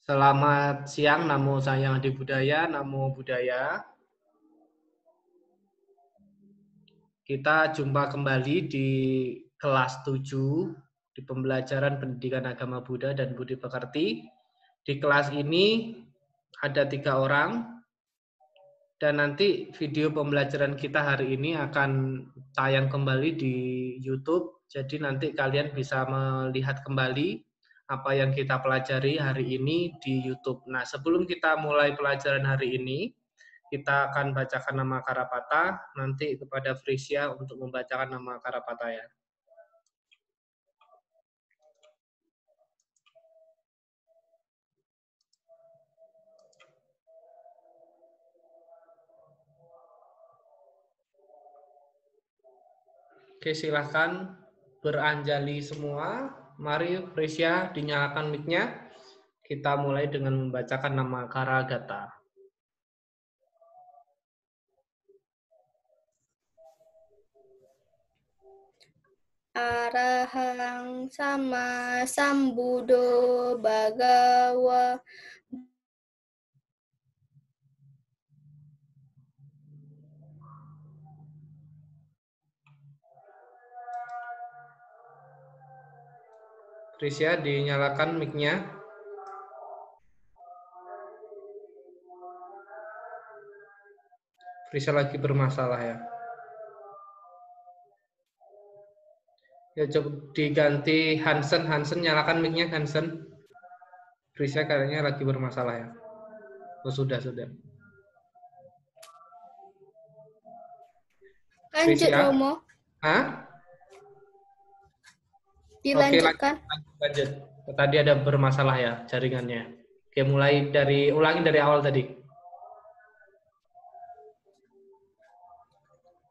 Selamat siang, namo saya Adi Budaya, namo budaya. Kita jumpa kembali di kelas 7 di pembelajaran pendidikan agama Buddha dan Budi Pekerti. Di kelas ini ada 3 orang dan nanti video pembelajaran kita hari ini akan tayang kembali di YouTube. Jadi nanti kalian bisa melihat kembali apa yang kita pelajari hari ini di YouTube. Nah, sebelum kita mulai pelajaran hari ini, kita akan bacakan nama Karapata, nanti kepada Frisia untuk membacakan nama Karapata ya. Oke, silahkan beranjali semua. Mari Frisia dinyalakan mic-nya. Kita mulai dengan membacakan nama Karagata. Arahang sama sambudo bagawa Frisia dinyalakan mic-nya. Frisia lagi bermasalah ya. Ya coba diganti Hansen, nyalakan mic-nya Hansen. Frisia kayaknya lagi bermasalah ya. Oh, sudah. lanjut Frisia? Romo, Hah? dilanjutkan. Oke, lanjut. Tadi ada bermasalah ya jaringannya. Oke, ulangi dari awal tadi.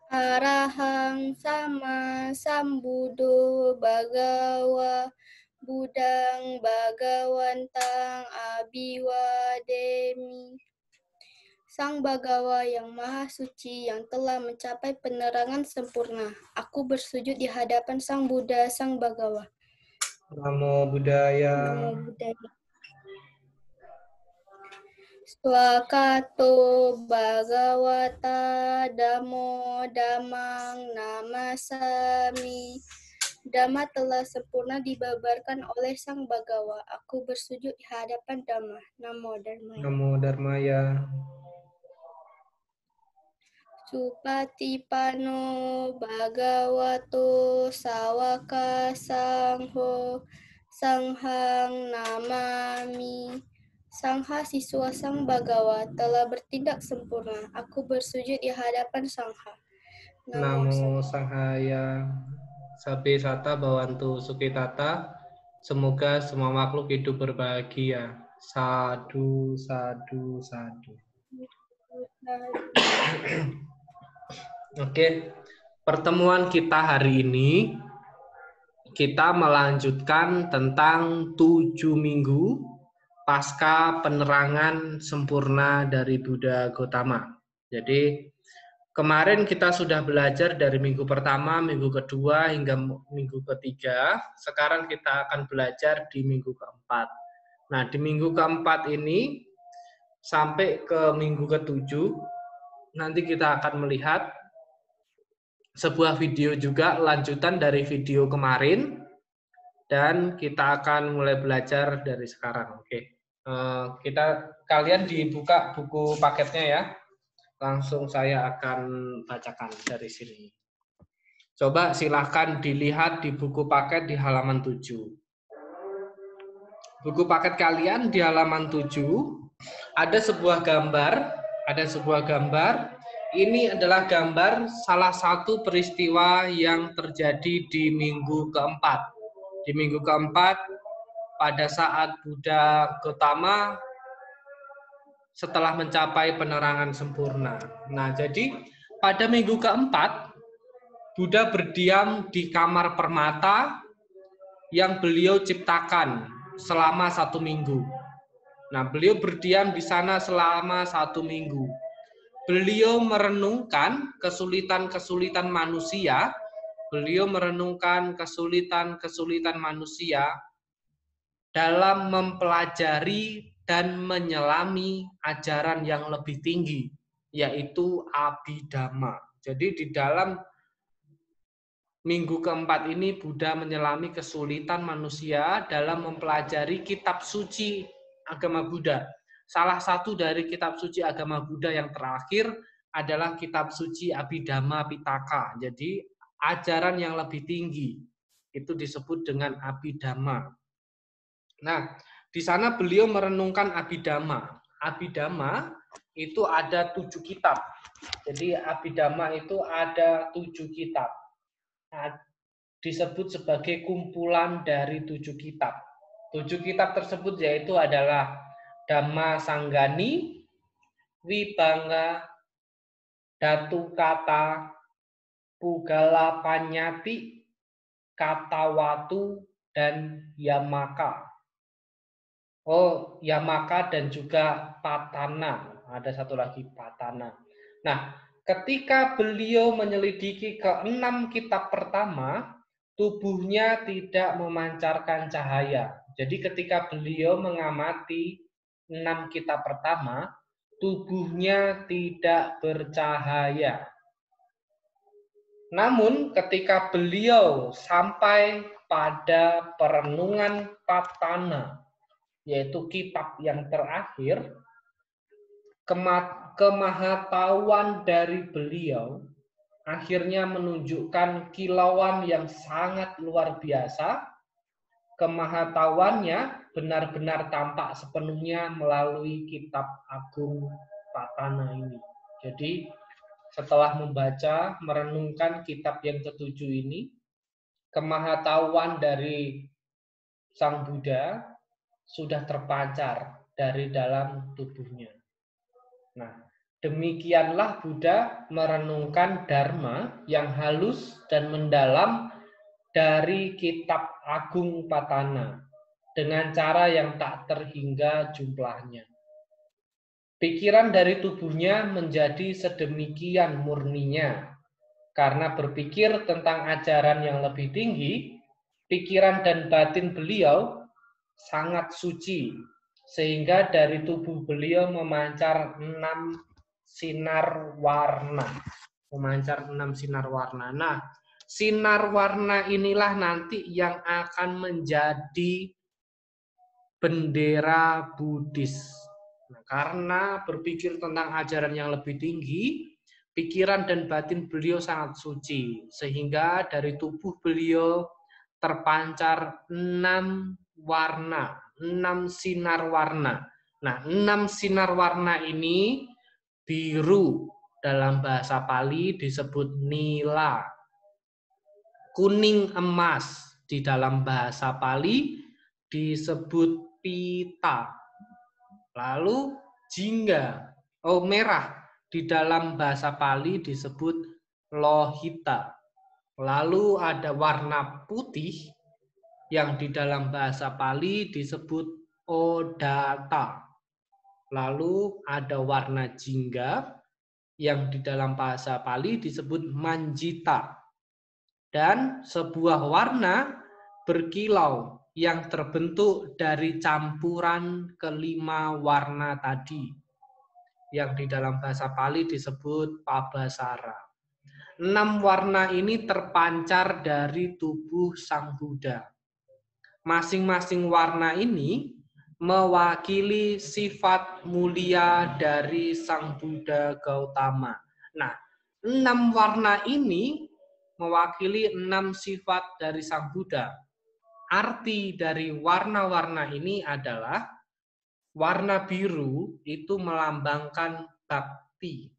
Arahang sama sambudo bagawa budang bagawantang abiwademi. Sang Bagawa yang Maha Suci yang telah mencapai penerangan sempurna. Aku bersujud di hadapan Sang Buddha, Sang Bagawa. Namo Buddhaya. Namo Buddhaya. Swakato Bhagawata Damo Damang Namasami. Dhamma telah sempurna dibabarkan oleh Sang Bagawa. Aku bersujud di hadapan Dhamma. Namo Dharmaya. Namo Dharmaya. Supatipano Bhagavato Sawaka Sangho Sanghang Namami. Sangha siswa Sang Bagawa telah bertindak sempurna. Aku bersujud di hadapan Sangha. Namo Sanghaya. Sabe Sata Bawantu Sukitata. Semoga semua makhluk hidup berbahagia. Sadu. Oke, pertemuan kita hari ini kita melanjutkan tentang 7 minggu pasca penerangan sempurna dari Buddha Gautama. Jadi kemarin kita sudah belajar dari minggu pertama, minggu kedua hingga minggu ketiga. Sekarang kita akan belajar di minggu keempat. Nah, di minggu keempat ini sampai ke minggu ketujuh nanti kita akan melihat sebuah video juga lanjutan dari video kemarin dan kita akan mulai belajar dari sekarang. Oke, kalian dibuka buku paketnya ya. Langsung saya akan bacakan dari sini. Coba silahkan dilihat di buku paket di halaman 7. Buku paket kalian di halaman 7 ada sebuah gambar. Ini adalah gambar salah satu peristiwa yang terjadi di minggu keempat. Di minggu keempat, pada saat Buddha Gautama setelah mencapai penerangan sempurna. Nah, jadi pada minggu keempat, Buddha berdiam di kamar permata yang beliau ciptakan selama 1 minggu. Nah, beliau berdiam di sana selama 1 minggu. Beliau merenungkan kesulitan-kesulitan manusia. Beliau merenungkan kesulitan-kesulitan manusia dalam mempelajari dan menyelami ajaran yang lebih tinggi, yaitu Abhidhamma. Jadi di dalam minggu keempat ini Buddha menyelami kesulitan manusia dalam mempelajari kitab suci agama Buddha. Salah satu dari kitab suci agama Buddha yang terakhir adalah kitab suci Abhidhamma Pitaka. Jadi ajaran yang lebih tinggi itu disebut dengan Abhidhamma. Nah, di sana beliau merenungkan Abhidhamma. Abhidhamma itu ada 7 kitab. Jadi Abhidhamma itu ada 7 kitab. Disebut sebagai kumpulan dari 7 kitab. 7 kitab tersebut yaitu adalah Dhamma Sanggani, Vibhanga, Datukata, Pugala Panyati, Katawatu, dan Yamaka. Oh, Yamaka dan juga Patana. Ada satu lagi Patana. Nah, ketika beliau menyelidiki ke-6 kitab pertama, tubuhnya tidak memancarkan cahaya. Jadi ketika beliau mengamati 6 kitab pertama, tubuhnya tidak bercahaya. Namun ketika beliau sampai pada perenungan Patana, yaitu kitab yang terakhir, kemahatauan dari beliau akhirnya menunjukkan kilauan yang sangat luar biasa. Kemahatauannya benar-benar tampak sepenuhnya melalui kitab agung Patana ini. Jadi setelah membaca, merenungkan kitab yang ketujuh ini, kemahatauan dari Sang Buddha sudah terpancar dari dalam tubuhnya. Nah, demikianlah Buddha merenungkan Dharma yang halus dan mendalam dari kitab agung Patana dengan cara yang tak terhingga jumlahnya. Pikiran dari tubuhnya menjadi sedemikian murninya karena berpikir tentang ajaran yang lebih tinggi, pikiran dan batin beliau sangat suci, sehingga dari tubuh beliau memancar 6 sinar warna. Memancar 6 sinar warna. Nah, sinar warna inilah nanti yang akan menjadi bendera Buddhis. Nah, karena berpikir tentang ajaran yang lebih tinggi, pikiran dan batin beliau sangat suci, sehingga dari tubuh beliau terpancar 6 warna, 6 sinar warna. Nah, 6 sinar warna ini biru dalam bahasa Pali disebut nila, kuning emas di dalam bahasa Pali disebut pita, lalu jingga, merah di dalam bahasa Pali disebut lohita. Lalu ada warna putih yang di dalam bahasa Pali disebut odata. Lalu ada warna jingga yang di dalam bahasa Pali disebut manjita. Dan sebuah warna berkilau yang terbentuk dari campuran kelima warna tadi yang di dalam bahasa Pali disebut pabasara. 6 warna ini terpancar dari tubuh Sang Buddha. Masing-masing warna ini mewakili sifat mulia dari Sang Buddha Gautama. Nah, 6 warna ini mewakili 6 sifat dari Sang Buddha. Arti dari warna-warna ini adalah warna biru itu melambangkan bakti.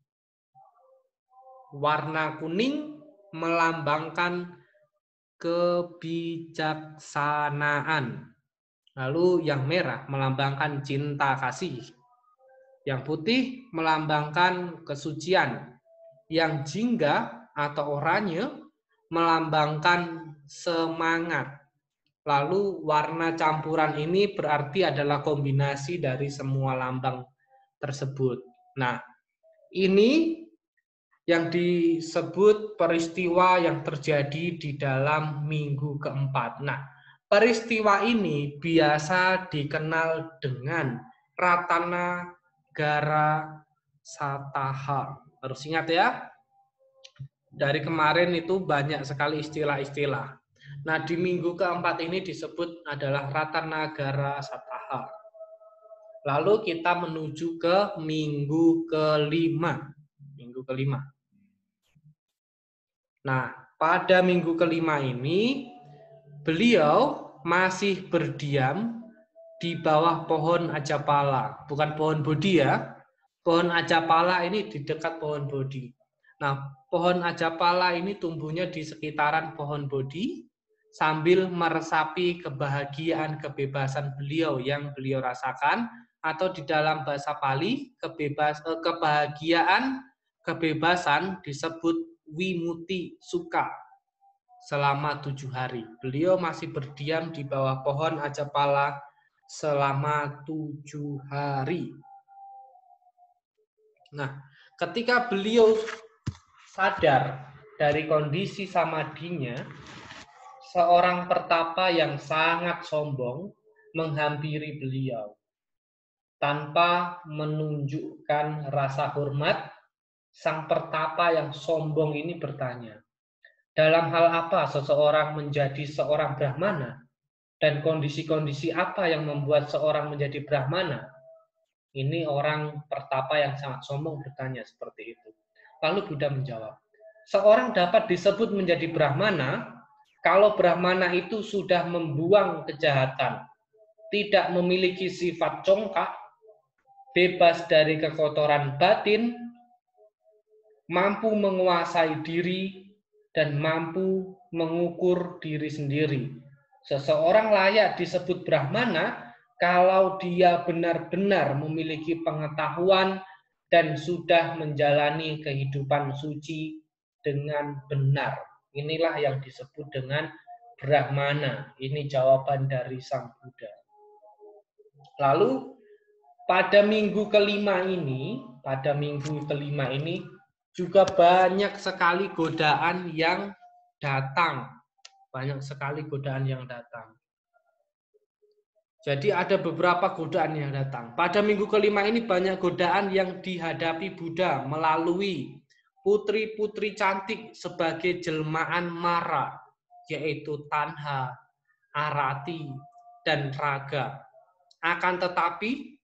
Warna kuning melambangkan kebijaksanaan. Lalu yang merah melambangkan cinta kasih. Yang putih melambangkan kesucian. Yang jingga atau oranye melambangkan semangat. Lalu warna campuran ini berarti adalah kombinasi dari semua lambang tersebut. Nah, ini yang disebut peristiwa yang terjadi di dalam minggu keempat. Nah, peristiwa ini biasa dikenal dengan Ratanagara Sataha. Harus ingat ya. Dari kemarin itu banyak sekali istilah-istilah. Nah, di minggu keempat ini disebut adalah Ratanagara Sataha. Lalu kita menuju ke minggu kelima. Minggu kelima. Nah, pada minggu kelima ini, beliau masih berdiam di bawah pohon ajapala. Bukan pohon bodhi ya. Pohon ajapala ini di dekat pohon bodhi. Nah, pohon ajapala ini tumbuhnya di sekitaran pohon bodhi sambil meresapi kebahagiaan kebebasan beliau yang beliau rasakan, atau di dalam bahasa Pali kebahagiaan kebebasan disebut wimuti sukha. Selama 7 hari beliau masih berdiam di bawah pohon ajapala selama 7 hari. Nah, ketika beliau sadar dari kondisi samadhinya, seorang pertapa yang sangat sombong menghampiri beliau. Tanpa menunjukkan rasa hormat, sang pertapa yang sombong ini bertanya, dalam hal apa seseorang menjadi seorang brahmana? Dan kondisi-kondisi apa yang membuat seorang menjadi brahmana? Ini orang pertapa yang sangat sombong bertanya seperti itu. Lalu Buddha menjawab, seorang dapat disebut menjadi brahmana kalau brahmana itu sudah membuang kejahatan, tidak memiliki sifat congkak, bebas dari kekotoran batin, mampu menguasai diri, dan mampu mengukur diri sendiri. Seseorang layak disebut brahmana kalau dia benar-benar memiliki pengetahuan dan sudah menjalani kehidupan suci dengan benar. Inilah yang disebut dengan brahmana. Ini jawaban dari Sang Buddha. Lalu pada minggu kelima ini juga banyak sekali godaan yang datang. Banyak sekali godaan yang datang. Jadi ada beberapa godaan yang datang. Pada minggu kelima ini banyak godaan yang dihadapi Buddha melalui putri-putri cantik sebagai jelmaan Mara, yaitu Tanha, Arati, dan Raga. Akan tetapi,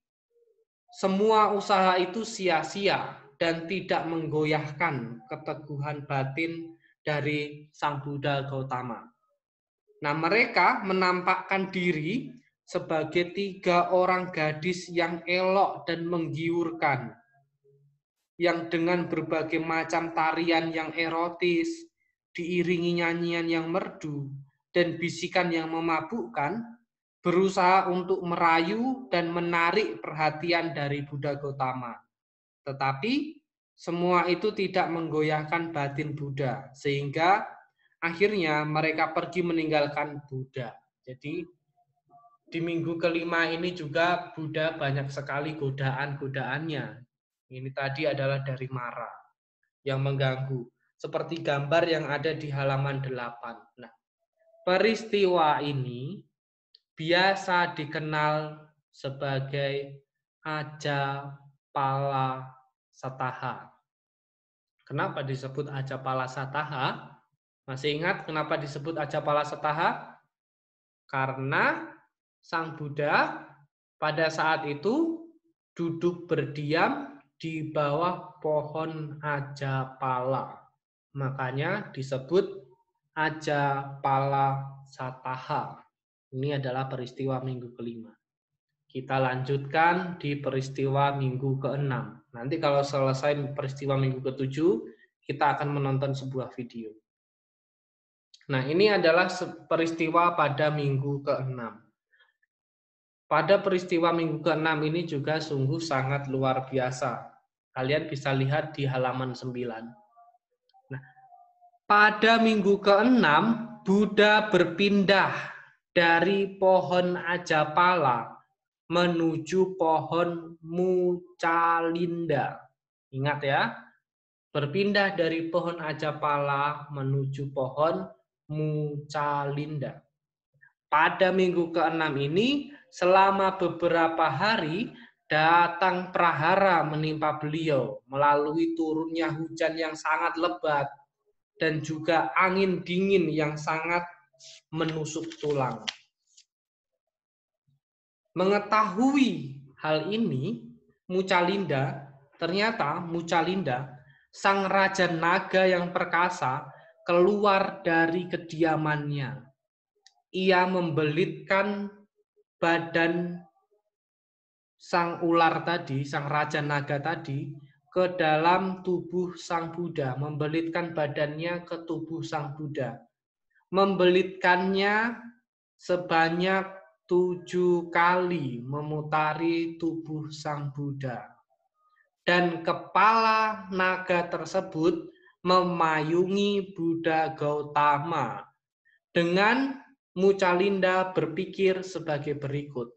semua usaha itu sia-sia dan tidak menggoyahkan keteguhan batin dari Sang Buddha Gautama. Nah, mereka menampakkan diri sebagai 3 orang gadis yang elok dan menggiurkan, yang dengan berbagai macam tarian yang erotis, diiringi nyanyian yang merdu, dan bisikan yang memabukkan, berusaha untuk merayu dan menarik perhatian dari Buddha Gautama. Tetapi semua itu tidak menggoyahkan batin Buddha, sehingga akhirnya mereka pergi meninggalkan Buddha. Jadi di minggu kelima ini juga Buddha banyak sekali godaan-godaannya. Ini tadi adalah dari Mara yang mengganggu. Seperti gambar yang ada di halaman 8. Nah, peristiwa ini biasa dikenal sebagai Ajapala Sataha. Kenapa disebut Ajapala Sataha? Masih ingat kenapa disebut Ajapala Sataha? Karena Sang Buddha pada saat itu duduk berdiam di bawah pohon Ajapala. Makanya disebut Ajapala Sataha. Ini adalah peristiwa minggu kelima. Kita lanjutkan di peristiwa minggu keenam. Nanti kalau selesai peristiwa minggu ketujuh, kita akan menonton sebuah video. Nah, ini adalah peristiwa pada minggu keenam. Pada peristiwa minggu keenam ini juga sungguh sangat luar biasa. Kalian bisa lihat di halaman 9. Nah, pada minggu keenam, Buddha berpindah dari pohon Ajapala menuju pohon Mucalinda. Ingat ya, berpindah dari pohon Ajapala menuju pohon Mucalinda. Pada minggu keenam ini, selama beberapa hari, datang prahara menimpa beliau melalui turunnya hujan yang sangat lebat dan juga angin dingin yang sangat menusuk tulang. Mengetahui hal ini, ternyata Mucalinda, sang raja naga yang perkasa, keluar dari kediamannya. Ia membelitkan badan sang ular tadi, sang raja naga tadi, ke dalam tubuh sang Buddha, membelitkan badannya ke tubuh sang Buddha. Membelitkannya sebanyak 7 kali memutari tubuh sang Buddha. Dan kepala naga tersebut memayungi Buddha Gautama. Dengan Mucalinda berpikir sebagai berikut.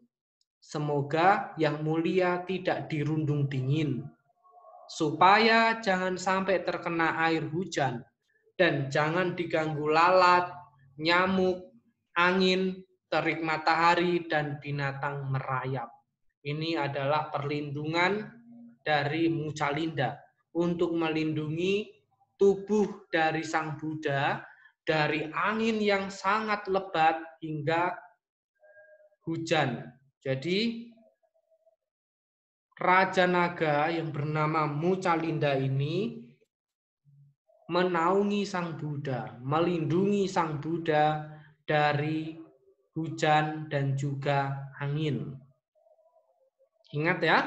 Semoga yang mulia tidak dirundung dingin, supaya jangan sampai terkena air hujan, dan jangan diganggu lalat, nyamuk, angin, terik matahari, dan binatang merayap. Ini adalah perlindungan dari Mucalinda untuk melindungi tubuh dari sang Buddha dari angin yang sangat lebat hingga hujan. Jadi Raja Naga yang bernama Mucalinda ini menaungi sang Buddha, melindungi sang Buddha dari hujan dan juga angin. Ingat ya.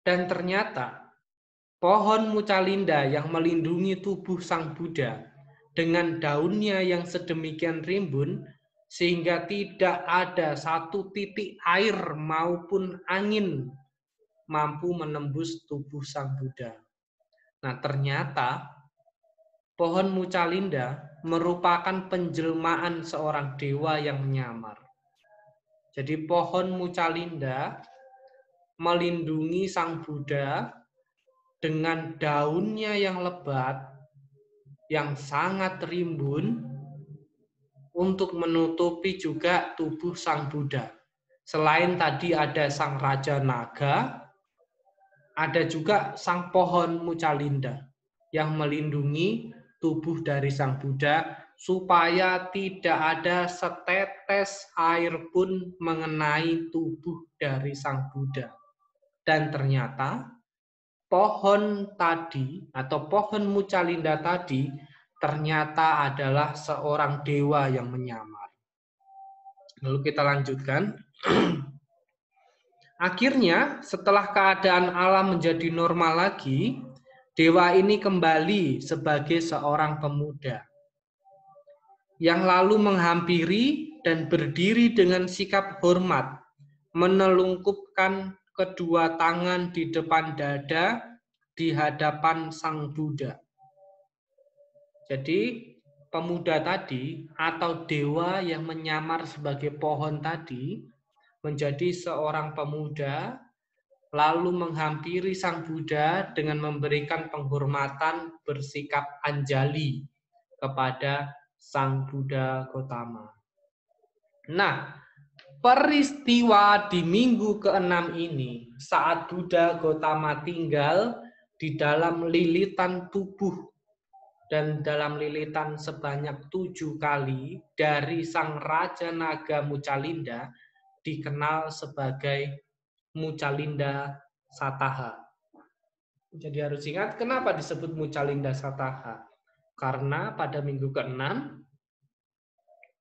Dan ternyata pohon Mucalinda yang melindungi tubuh sang Buddha dengan daunnya yang sedemikian rimbun sehingga tidak ada satu titik air maupun angin mampu menembus tubuh sang Buddha. Nah, ternyata pohon Mucalinda merupakan penjelmaan seorang dewa yang menyamar. Jadi pohon Mucalinda melindungi sang Buddha dengan daunnya yang lebat, yang sangat rimbun, untuk menutupi juga tubuh sang Buddha. Selain tadi ada sang Raja Naga, ada juga sang pohon Mucalinda yang melindungi tubuh dari sang Buddha supaya tidak ada setetes air pun mengenai tubuh dari sang Buddha. Dan ternyata pohon tadi atau pohon Mucalinda tadi ternyata adalah seorang dewa yang menyamar. Lalu kita lanjutkan. Akhirnya setelah keadaan alam menjadi normal lagi, dewa ini kembali sebagai seorang pemuda yang lalu menghampiri dan berdiri dengan sikap hormat, menelungkupkan kedua tangan di depan dada di hadapan sang Buddha. Jadi pemuda tadi atau dewa yang menyamar sebagai pohon tadi menjadi seorang pemuda lalu menghampiri sang Buddha dengan memberikan penghormatan bersikap anjali kepada sang Buddha Gautama. Nah, peristiwa di minggu ke-6 ini saat Buddha Gautama tinggal di dalam lilitan tubuh dan dalam lilitan sebanyak 7 kali dari sang Raja Naga Mucalinda dikenal sebagai Mucalinda Sataha. Jadi harus ingat kenapa disebut Mucalinda Sataha. Karena pada minggu ke-6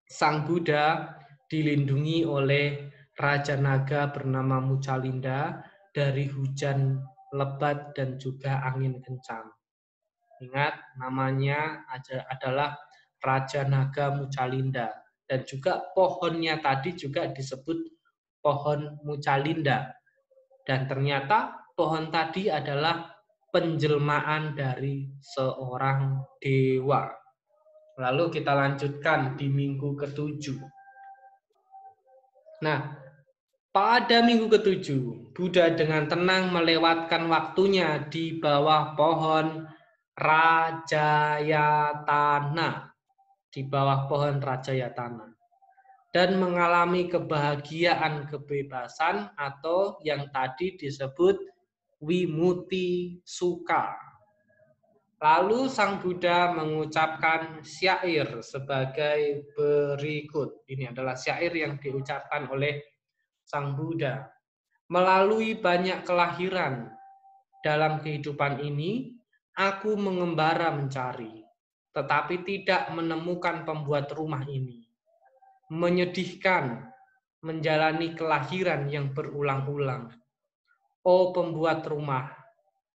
sang Buddha dilindungi oleh Raja Naga bernama Mucalinda dari hujan lebat dan juga angin kencang. Ingat, namanya adalah Raja Naga Mucalinda. Dan juga pohonnya tadi juga disebut pohon Mucalinda. Dan ternyata pohon tadi adalah penjelmaan dari seorang dewa. Lalu kita lanjutkan di minggu ke-7. Nah, pada minggu ke-7, Buddha dengan tenang melewatkan waktunya di bawah pohon Rajayatana, di bawah pohon Rajayatana. dan mengalami kebahagiaan kebebasan atau yang tadi disebut wimuti suka. Lalu Sang Buddha mengucapkan syair sebagai berikut. Ini adalah syair yang diucapkan oleh Sang Buddha. Melalui banyak kelahiran dalam kehidupan ini, aku mengembara mencari, tetapi tidak menemukan pembuat rumah ini. Menyedihkan menjalani kelahiran yang berulang-ulang. Oh pembuat rumah,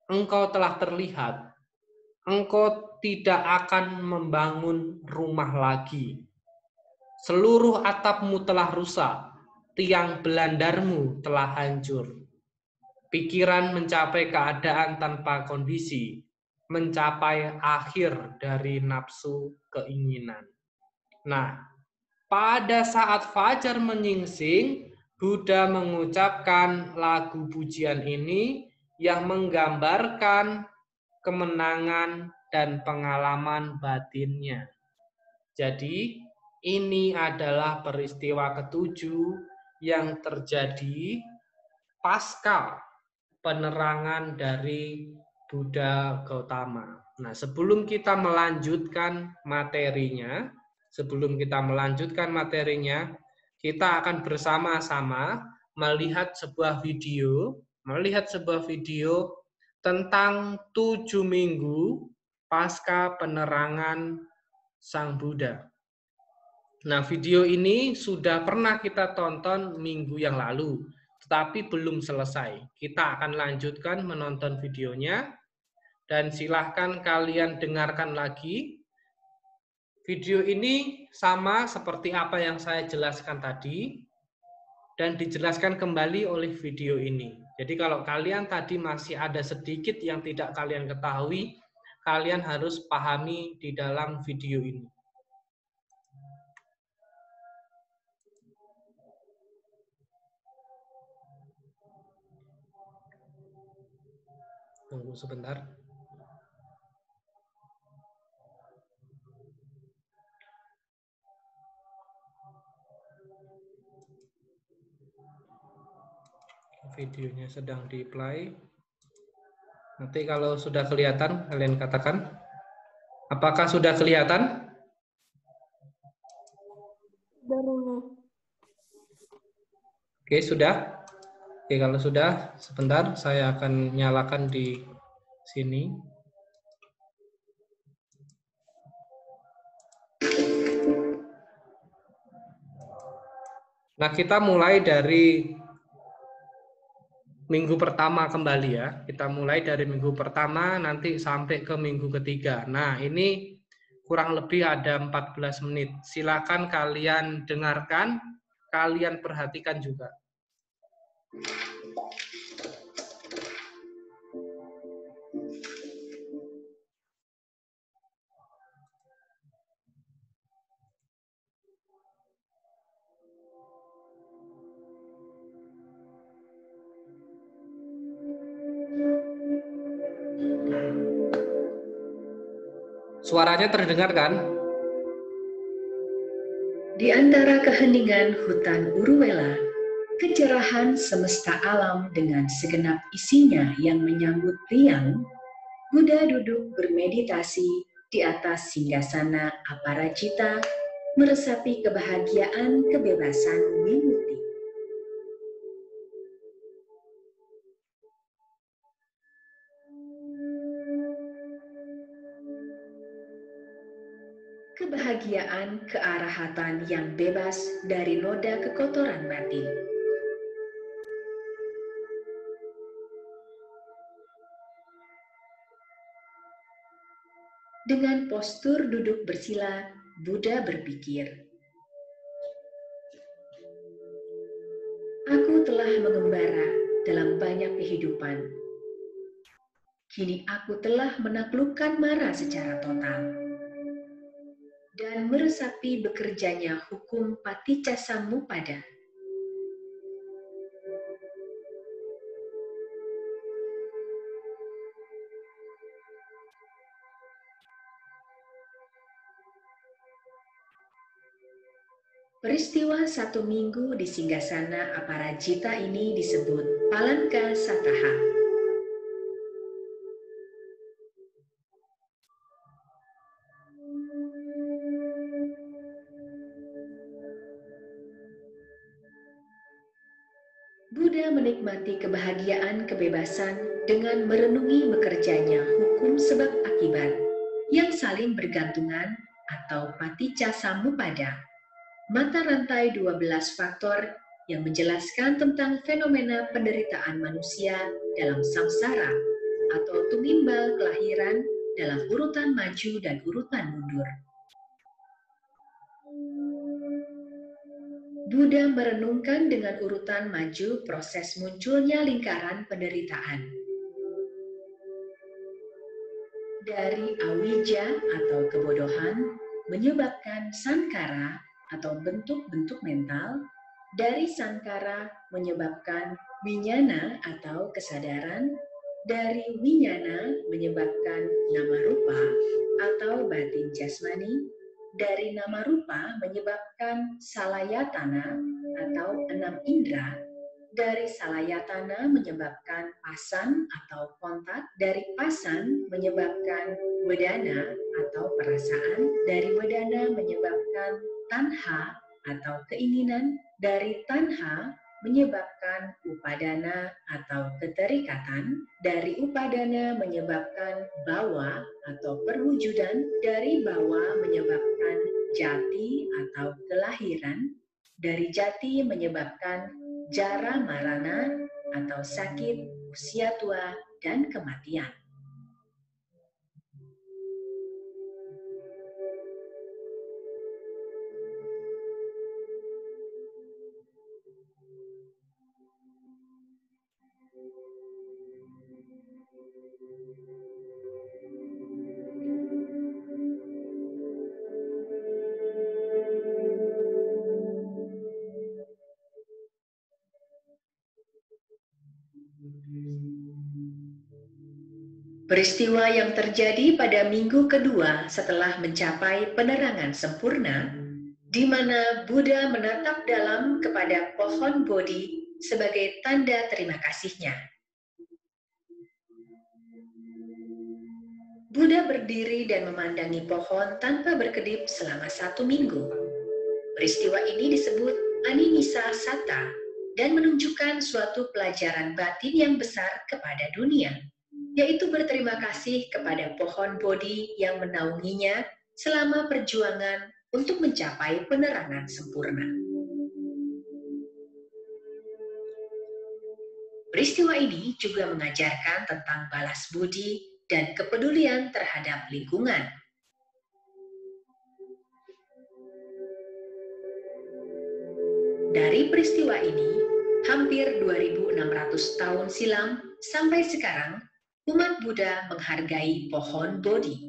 engkau telah terlihat. Engkau tidak akan membangun rumah lagi. Seluruh atapmu telah rusak, tiang belandarmu telah hancur. Pikiran mencapai keadaan tanpa kondisi, mencapai akhir dari nafsu keinginan. Nah, pada saat fajar menyingsing, Buddha mengucapkan lagu pujian ini yang menggambarkan kemenangan dan pengalaman batinnya. Jadi, ini adalah peristiwa ketujuh yang terjadi pasca penerangan dari Buddha Gautama. Nah, sebelum kita melanjutkan materinya, kita akan bersama-sama melihat sebuah video tentang 7 minggu pasca penerangan Sang Buddha. Nah, video ini sudah pernah kita tonton minggu yang lalu, tetapi belum selesai. Kita akan lanjutkan menonton videonya, dan silahkan kalian dengarkan lagi. Video ini sama seperti apa yang saya jelaskan tadi, dan dijelaskan kembali oleh video ini. Jadi kalau kalian tadi masih ada sedikit yang tidak kalian ketahui, kalian harus pahami di dalam video ini. Tunggu sebentar. Videonya sedang di-play. Nanti kalau sudah kelihatan, kalian katakan. Apakah sudah kelihatan? Oke, sudah. Oke, kalau sudah, sebentar saya akan nyalakan di sini. Nah, kita mulai dari minggu pertama kembali ya. Kita mulai dari minggu pertama nanti sampai ke minggu ketiga. Nah, ini kurang lebih ada 14 menit. Silakan kalian dengarkan, kalian perhatikan juga. Suaranya terdengar kan? Di antara keheningan hutan Uruwela, kecerahan semesta alam dengan segenap isinya yang menyambut riang, Buddha duduk bermeditasi di atas singgasana Aparajita, meresapi kebahagiaan kebebasan wimuti. Kebahagiaan kearahatan yang bebas dari noda kekotoran batin. Dengan postur duduk bersila, Buddha berpikir, "Aku telah mengembara dalam banyak kehidupan. Kini aku telah menaklukkan Mara secara total dan meresapi bekerjanya hukum Paticca Samuppada. Peristiwa 1 minggu di singgasana Aparajita ini disebut Palanka Sataha. Buddha menikmati kebahagiaan kebebasan dengan merenungi bekerjanya hukum sebab akibat yang saling bergantungan atau paticca samuppada, mata rantai 12 faktor yang menjelaskan tentang fenomena penderitaan manusia dalam samsara atau tumimbal kelahiran dalam urutan maju dan urutan mundur. Buddha merenungkan dengan urutan maju proses munculnya lingkaran penderitaan. Dari awija atau kebodohan menyebabkan sankara atau bentuk-bentuk mental, dari sankara menyebabkan winyana atau kesadaran, dari winyana menyebabkan nama rupa atau batin jasmani, dari nama rupa menyebabkan salayatana atau 6 indera, dari salayatana menyebabkan pasan atau kontak, dari pasan menyebabkan wedana atau perasaan, dari wedana menyebabkan tanha atau keinginan, dari tanha menyebabkan upadana atau keterikatan, dari upadana menyebabkan bawa atau perwujudan, dari bawa menyebabkan jati atau kelahiran, dari jati menyebabkan jara marana atau sakit, usia tua, dan kematian. Peristiwa yang terjadi pada minggu kedua setelah mencapai penerangan sempurna, di mana Buddha menatap dalam kepada pohon Bodhi sebagai tanda terima kasihnya. Buddha berdiri dan memandangi pohon tanpa berkedip selama 1 minggu. Peristiwa ini disebut Animisa Satta dan menunjukkan suatu pelajaran batin yang besar kepada dunia, yaitu berterima kasih kepada pohon Bodhi yang menaunginya selama perjuangan untuk mencapai penerangan sempurna. Peristiwa ini juga mengajarkan tentang balas budi dan kepedulian terhadap lingkungan. Dari peristiwa ini, hampir 2.600 tahun silam sampai sekarang, umat Buddha menghargai pohon Bodhi.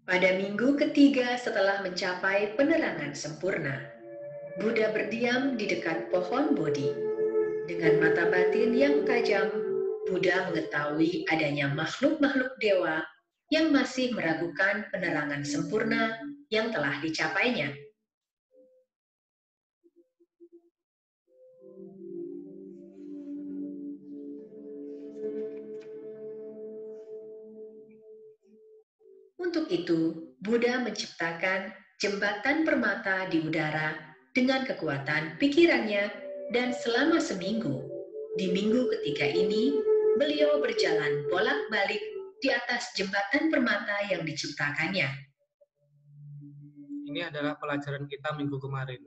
Pada minggu ketiga setelah mencapai penerangan sempurna, Buddha berdiam di dekat pohon Bodhi. Dengan mata batin yang tajam, Buddha mengetahui adanya makhluk-makhluk dewa yang masih meragukan penerangan sempurna yang telah dicapainya. Untuk itu, Buddha menciptakan jembatan permata di udara dengan kekuatan pikirannya, dan selama seminggu, di minggu ketiga ini, beliau berjalan bolak-balik di atas jembatan permata yang diciptakannya. Ini adalah pelajaran kita minggu kemarin.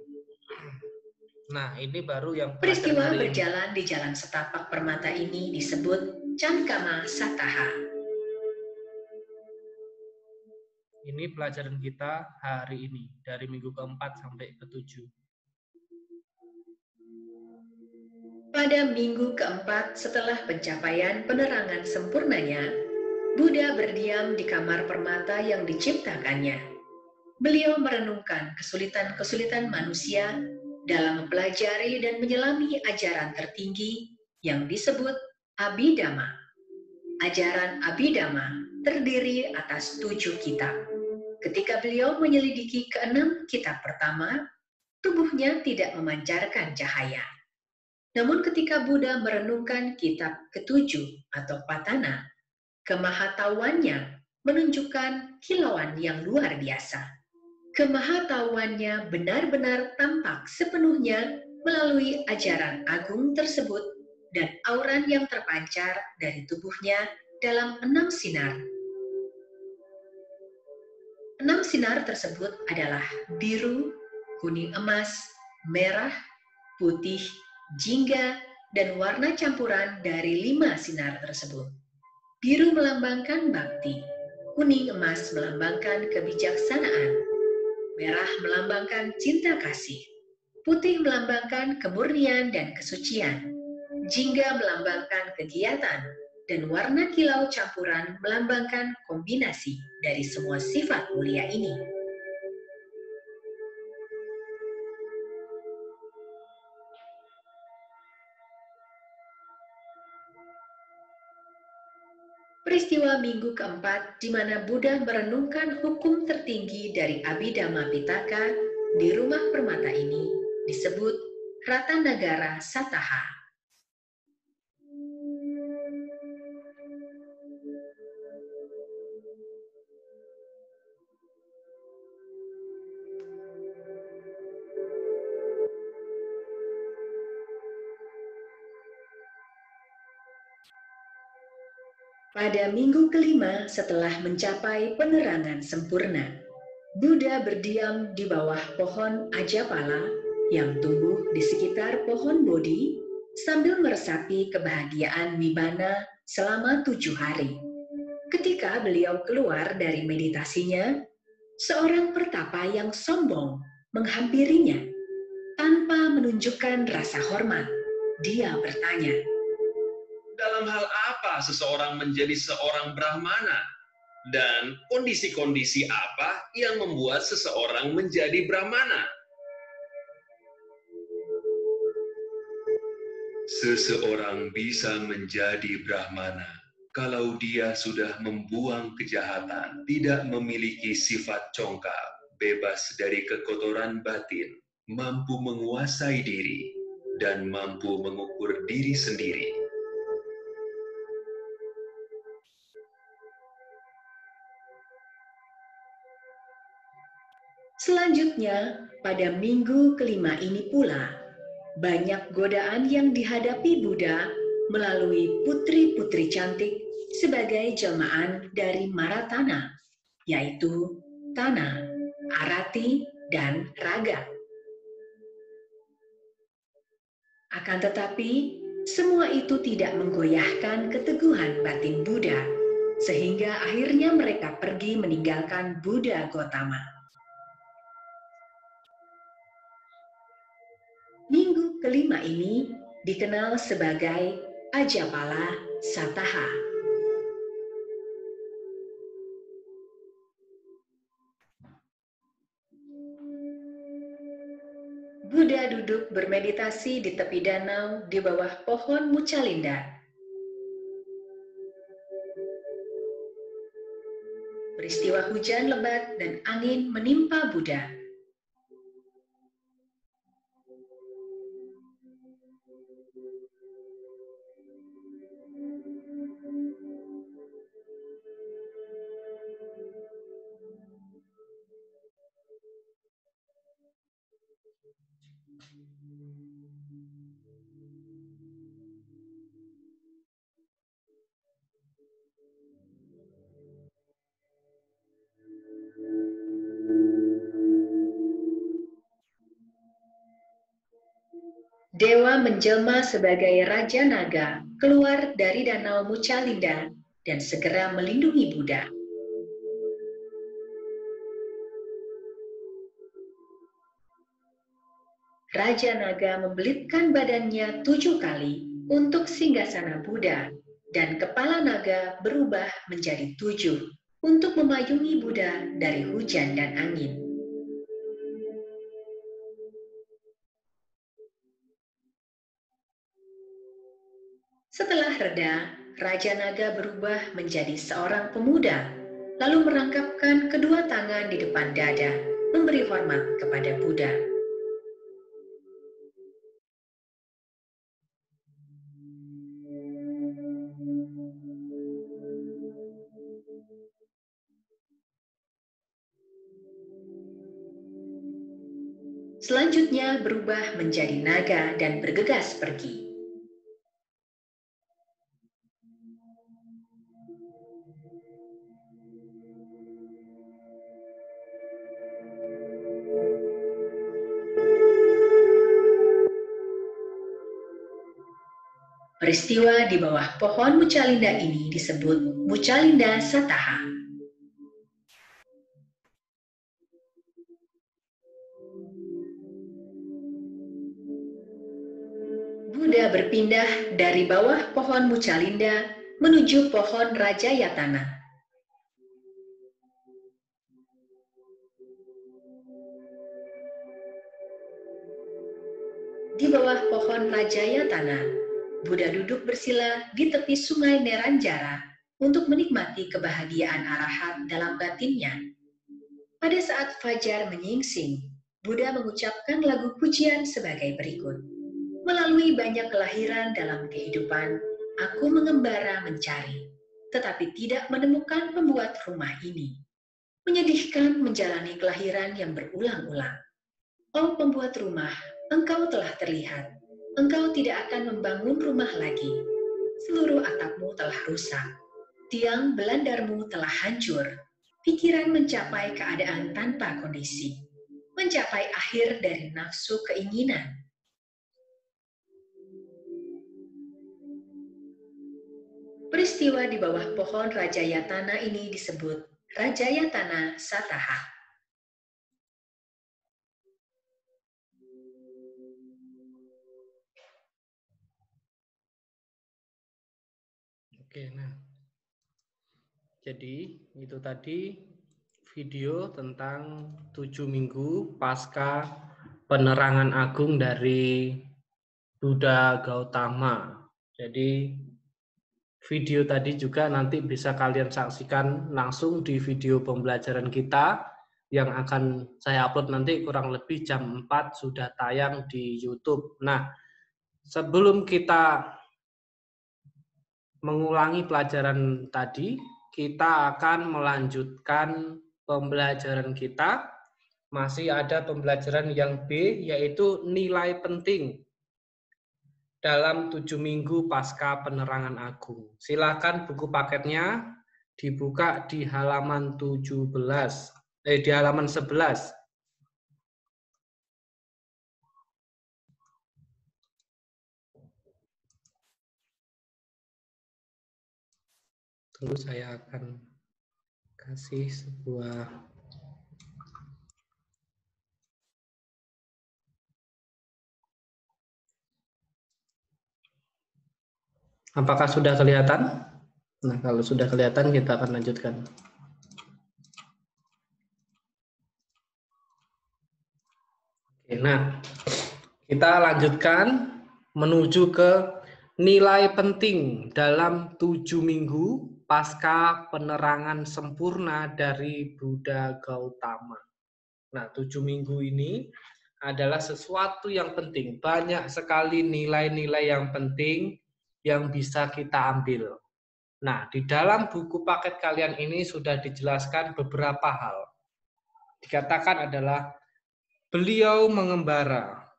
Nah, ini baru yang peristiwa berjalan di jalan setapak permata ini disebut Cankama Sataha. Ini pelajaran kita hari ini, dari minggu keempat sampai ke-7. Pada minggu keempat setelah pencapaian penerangan sempurnanya, Buddha berdiam di kamar permata yang diciptakannya. Beliau merenungkan kesulitan-kesulitan manusia dalam mempelajari dan menyelami ajaran tertinggi yang disebut Abhidhamma. Ajaran Abhidhamma terdiri atas 7 kitab. Ketika beliau menyelidiki ke-6 kitab pertama, tubuhnya tidak memancarkan cahaya. Namun ketika Buddha merenungkan kitab ke-7 atau Patana, kemahatauannya menunjukkan kilauan yang luar biasa. Kemahatauannya benar-benar tampak sepenuhnya melalui ajaran agung tersebut dan aura yang terpancar dari tubuhnya dalam 6 sinar. 6 sinar tersebut adalah biru, kuning emas, merah, putih, jingga, dan warna campuran dari 5 sinar tersebut. Biru melambangkan bakti, kuning emas melambangkan kebijaksanaan, merah melambangkan cinta kasih, putih melambangkan kemurnian dan kesucian, jingga melambangkan kegiatan, dan warna kilau campuran melambangkan kombinasi dari semua sifat mulia ini. Peristiwa minggu keempat di mana Buddha merenungkan hukum tertinggi dari Abhidhamma Pitaka di rumah permata ini disebut Ratanagara Sataha. Pada minggu kelima setelah mencapai penerangan sempurna, Buddha berdiam di bawah pohon Ajapala yang tumbuh di sekitar pohon Bodhi sambil meresapi kebahagiaan Nibbana selama 7 hari. Ketika beliau keluar dari meditasinya, seorang pertapa yang sombong menghampirinya. Tanpa menunjukkan rasa hormat, dia bertanya, dalam hal apa seseorang menjadi seorang Brahmana? Dan kondisi-kondisi apa yang membuat seseorang menjadi Brahmana? Seseorang bisa menjadi Brahmana kalau dia sudah membuang kejahatan, tidak memiliki sifat congkak, bebas dari kekotoran batin, mampu menguasai diri, dan mampu mengukur diri sendiri. Selanjutnya, pada minggu kelima ini pula, banyak godaan yang dihadapi Buddha melalui putri-putri cantik sebagai jelmaan dari Maratana, yaitu Tana, Arati, dan Raga. Akan tetapi, semua itu tidak menggoyahkan keteguhan batin Buddha, sehingga akhirnya mereka pergi meninggalkan Buddha Gotama. Minggu kelima ini dikenal sebagai Ajapala Sataha. Buddha duduk bermeditasi di tepi danau di bawah pohon mucalinda. Peristiwa hujan lebat dan angin menimpa Buddha. Dewa menjelma sebagai Raja Naga keluar dari danau Mucalinda dan segera melindungi Buddha. Raja Naga membelitkan badannya 7 kali untuk singgasana Buddha dan kepala naga berubah menjadi 7 untuk memayungi Buddha dari hujan dan angin. Setelah reda, Raja Naga berubah menjadi seorang pemuda, lalu merangkapkan kedua tangan di depan dada, memberi hormat kepada Buddha. Selanjutnya berubah menjadi naga dan bergegas pergi. Peristiwa di bawah pohon Muchalinda ini disebut Muchalinda Sataha. Buddha berpindah dari bawah pohon Muchalinda menuju pohon Rajayatana. Di bawah pohon Rajayatana, Buddha duduk bersila di tepi sungai Neranjara untuk menikmati kebahagiaan arahat dalam batinnya. Pada saat fajar menyingsing, Buddha mengucapkan lagu pujian sebagai berikut. Melalui banyak kelahiran dalam kehidupan, aku mengembara mencari, tetapi tidak menemukan pembuat rumah ini. Menyedihkan menjalani kelahiran yang berulang-ulang. Oh pembuat rumah, engkau telah terlihat. Engkau tidak akan membangun rumah lagi. Seluruh atapmu telah rusak. Tiang belandarmu telah hancur. Pikiran mencapai keadaan tanpa kondisi. Mencapai akhir dari nafsu keinginan. Peristiwa di bawah pohon Rajayatana ini disebut Rajayatana Sataha. Oke, nah. Jadi itu tadi video tentang 7 minggu pasca penerangan agung dari Buddha Gautama. Jadi video tadi juga nanti bisa kalian saksikan langsung di video pembelajaran kita yang akan saya upload nanti kurang lebih jam 4 sudah tayang di YouTube. Nah, sebelum kita mengulangi pelajaran tadi, kita akan melanjutkan pembelajaran kita. Masih ada pembelajaran yang B, yaitu nilai penting dalam 7 minggu pasca penerangan agung. Silakan buku paketnya dibuka di halaman 11. Tunggu, saya akan kasih sebuah apakah sudah kelihatan? Nah, kalau sudah kelihatan kita akan lanjutkan. Oke, nah, kita lanjutkan menuju ke nilai penting dalam 7 minggu pasca penerangan sempurna dari Buddha Gautama. Nah, 7 minggu ini adalah sesuatu yang penting. Banyak sekali nilai-nilai yang penting yang bisa kita ambil. Nah, di dalam buku paket kalian ini sudah dijelaskan beberapa hal. Dikatakan adalah beliau mengembara.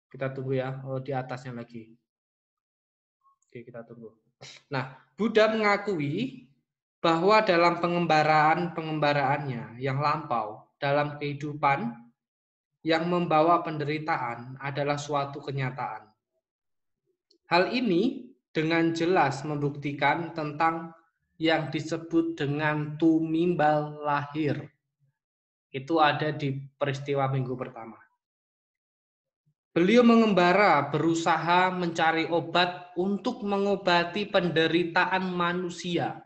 Kita tunggu ya, oh di atasnya lagi. Oke, kita tunggu. Nah, Buddha mengakui bahwa dalam pengembaraannya yang lampau dalam kehidupan yang membawa penderitaan adalah suatu kenyataan. Hal ini dengan jelas membuktikan tentang yang disebut dengan tumimbal lahir. Itu ada di peristiwa minggu pertama. Beliau mengembara, berusaha mencari obat untuk mengobati penderitaan manusia.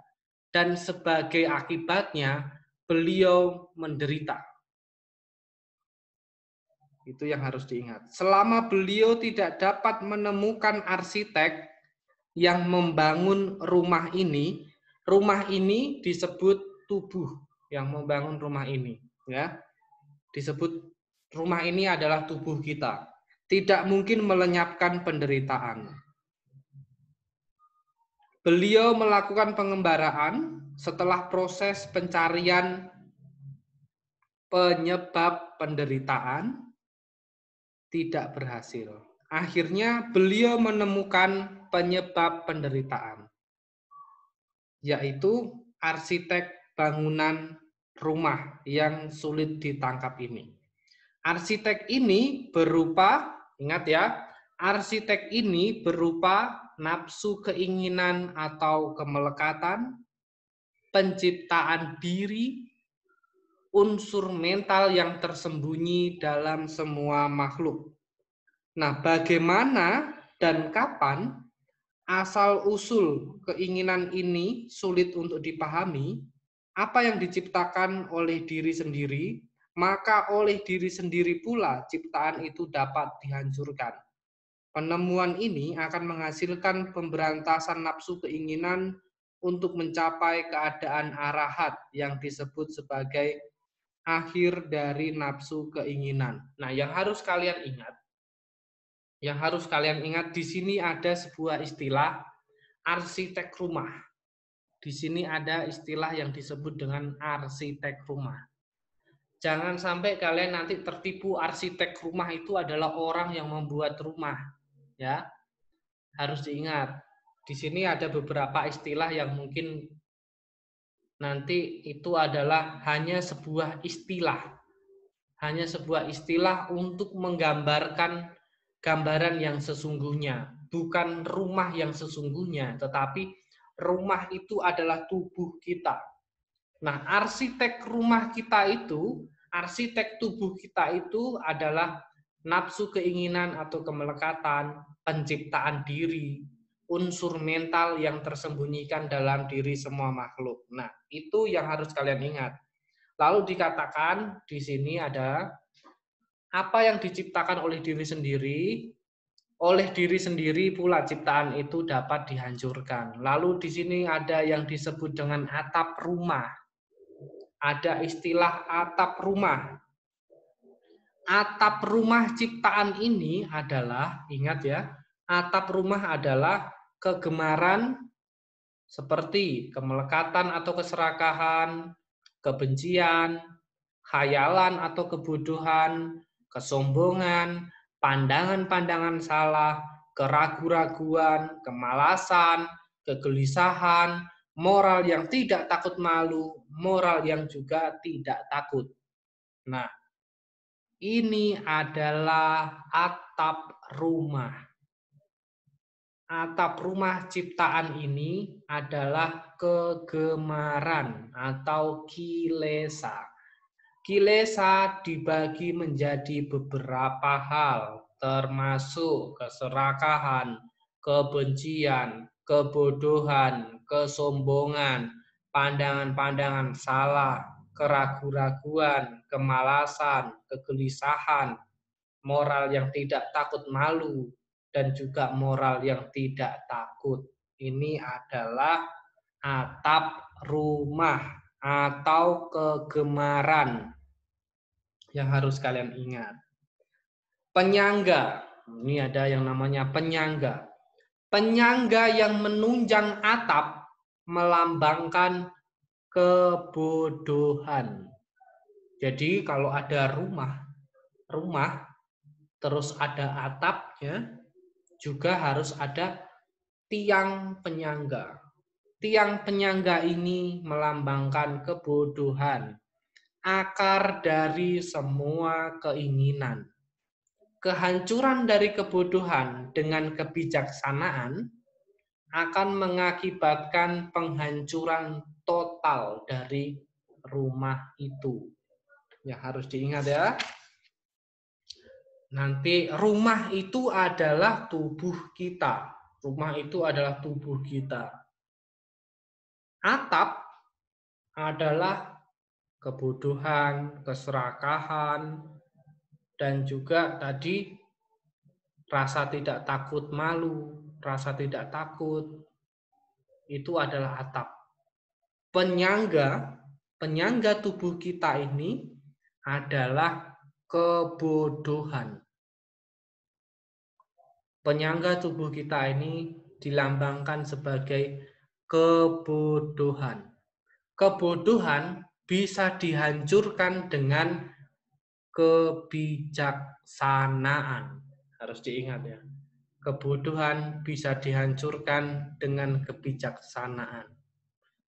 Dan sebagai akibatnya, beliau menderita. Itu yang harus diingat. Selama beliau tidak dapat menemukan arsitek yang membangun rumah ini disebut tubuh yang membangun rumah ini, ya. Disebut rumah ini adalah tubuh kita. Tidak mungkin melenyapkan penderitaan. Beliau melakukan pengembaraan setelah proses pencarian penyebab penderitaan tidak berhasil. Akhirnya beliau menemukan penyebab penderitaan, yaitu arsitek bangunan rumah yang sulit ditangkap ini. Arsitek ini berupa, ingat ya, arsitek ini berupa nafsu keinginan atau kemelekatan, penciptaan diri, unsur mental yang tersembunyi dalam semua makhluk. Nah, bagaimana dan kapan asal-usul keinginan ini sulit untuk dipahami? Apa yang diciptakan oleh diri sendiri, maka oleh diri sendiri pula ciptaan itu dapat dihancurkan. Penemuan ini akan menghasilkan pemberantasan nafsu keinginan untuk mencapai keadaan arahat yang disebut sebagai akhir dari nafsu keinginan. Nah, yang harus kalian ingat di sini ada sebuah istilah arsitek rumah. Di sini ada istilah yang disebut dengan arsitek rumah. Jangan sampai kalian nanti tertipu arsitek rumah itu adalah orang yang membuat rumah. Ya, harus diingat. Di sini ada beberapa istilah yang mungkin nanti itu adalah hanya sebuah istilah. Hanya sebuah istilah untuk menggambarkan gambaran yang sesungguhnya. Bukan rumah yang sesungguhnya, tetapi rumah itu adalah tubuh kita. Nah, arsitek rumah kita itu, arsitek tubuh kita itu adalah nafsu keinginan atau kemelekatan, penciptaan diri, unsur mental yang tersembunyikan dalam diri semua makhluk. Nah, itu yang harus kalian ingat. Lalu dikatakan di sini ada apa yang diciptakan oleh diri sendiri pula ciptaan itu dapat dihancurkan. Lalu di sini ada yang disebut dengan atap rumah. Ada istilah atap rumah. Atap rumah ciptaan ini adalah, ingat ya, atap rumah adalah kegemaran seperti kemelekatan atau keserakahan, kebencian, khayalan atau kebodohan, kesombongan, pandangan-pandangan salah, keraguan-raguan, kemalasan, kegelisahan, moral yang tidak takut malu, moral yang juga tidak takut. Nah, ini adalah atap rumah. Atap rumah ciptaan ini adalah kegemaran atau kilesa. Kilesa dibagi menjadi beberapa hal, termasuk keserakahan, kebencian, kebodohan, kesombongan, pandangan-pandangan salah, keraguan-raguan, kemalasan, kegelisahan, moral yang tidak takut malu, dan juga moral yang tidak takut. Ini adalah atap rumah atau kegemaran yang harus kalian ingat. Penyangga, ini ada yang namanya penyangga. Penyangga yang menunjang atap melambangkan kebodohan. Jadi kalau ada rumah terus ada atapnya, juga harus ada tiang penyangga. Tiang penyangga ini melambangkan kebodohan, akar dari semua keinginan. Kehancuran dari kebodohan dengan kebijaksanaan akan mengakibatkan penghancuran total dari rumah itu. Ya, harus diingat ya. Nanti rumah itu adalah tubuh kita. Rumah itu adalah tubuh kita. Atap adalah kebodohan, keserakahan, dan juga tadi rasa tidak takut malu, rasa tidak takut, itu adalah atap. Penyangga tubuh kita ini adalah kebodohan. Penyangga tubuh kita ini dilambangkan sebagai kebodohan. Kebodohan bisa dihancurkan dengan kebijaksanaan. Harus diingat ya. Kebodohan bisa dihancurkan dengan kebijaksanaan.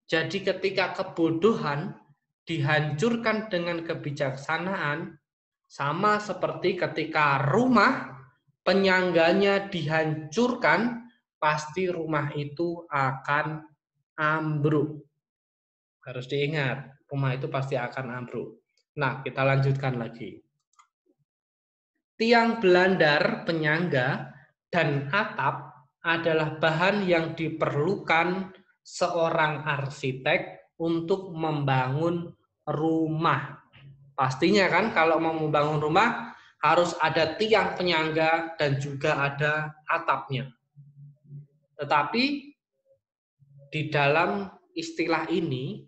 Jadi ketika kebodohan dihancurkan dengan kebijaksanaan, sama seperti ketika rumah penyangganya dihancurkan, pasti rumah itu akan ambruk. Harus diingat, rumah itu pasti akan ambruk. Nah, kita lanjutkan lagi. Tiang belandar, penyangga, dan atap adalah bahan yang diperlukan seorang arsitek untuk membangun rumah. Pastinya kan kalau mau membangun rumah harus ada tiang penyangga dan juga ada atapnya. Tetapi di dalam istilah ini,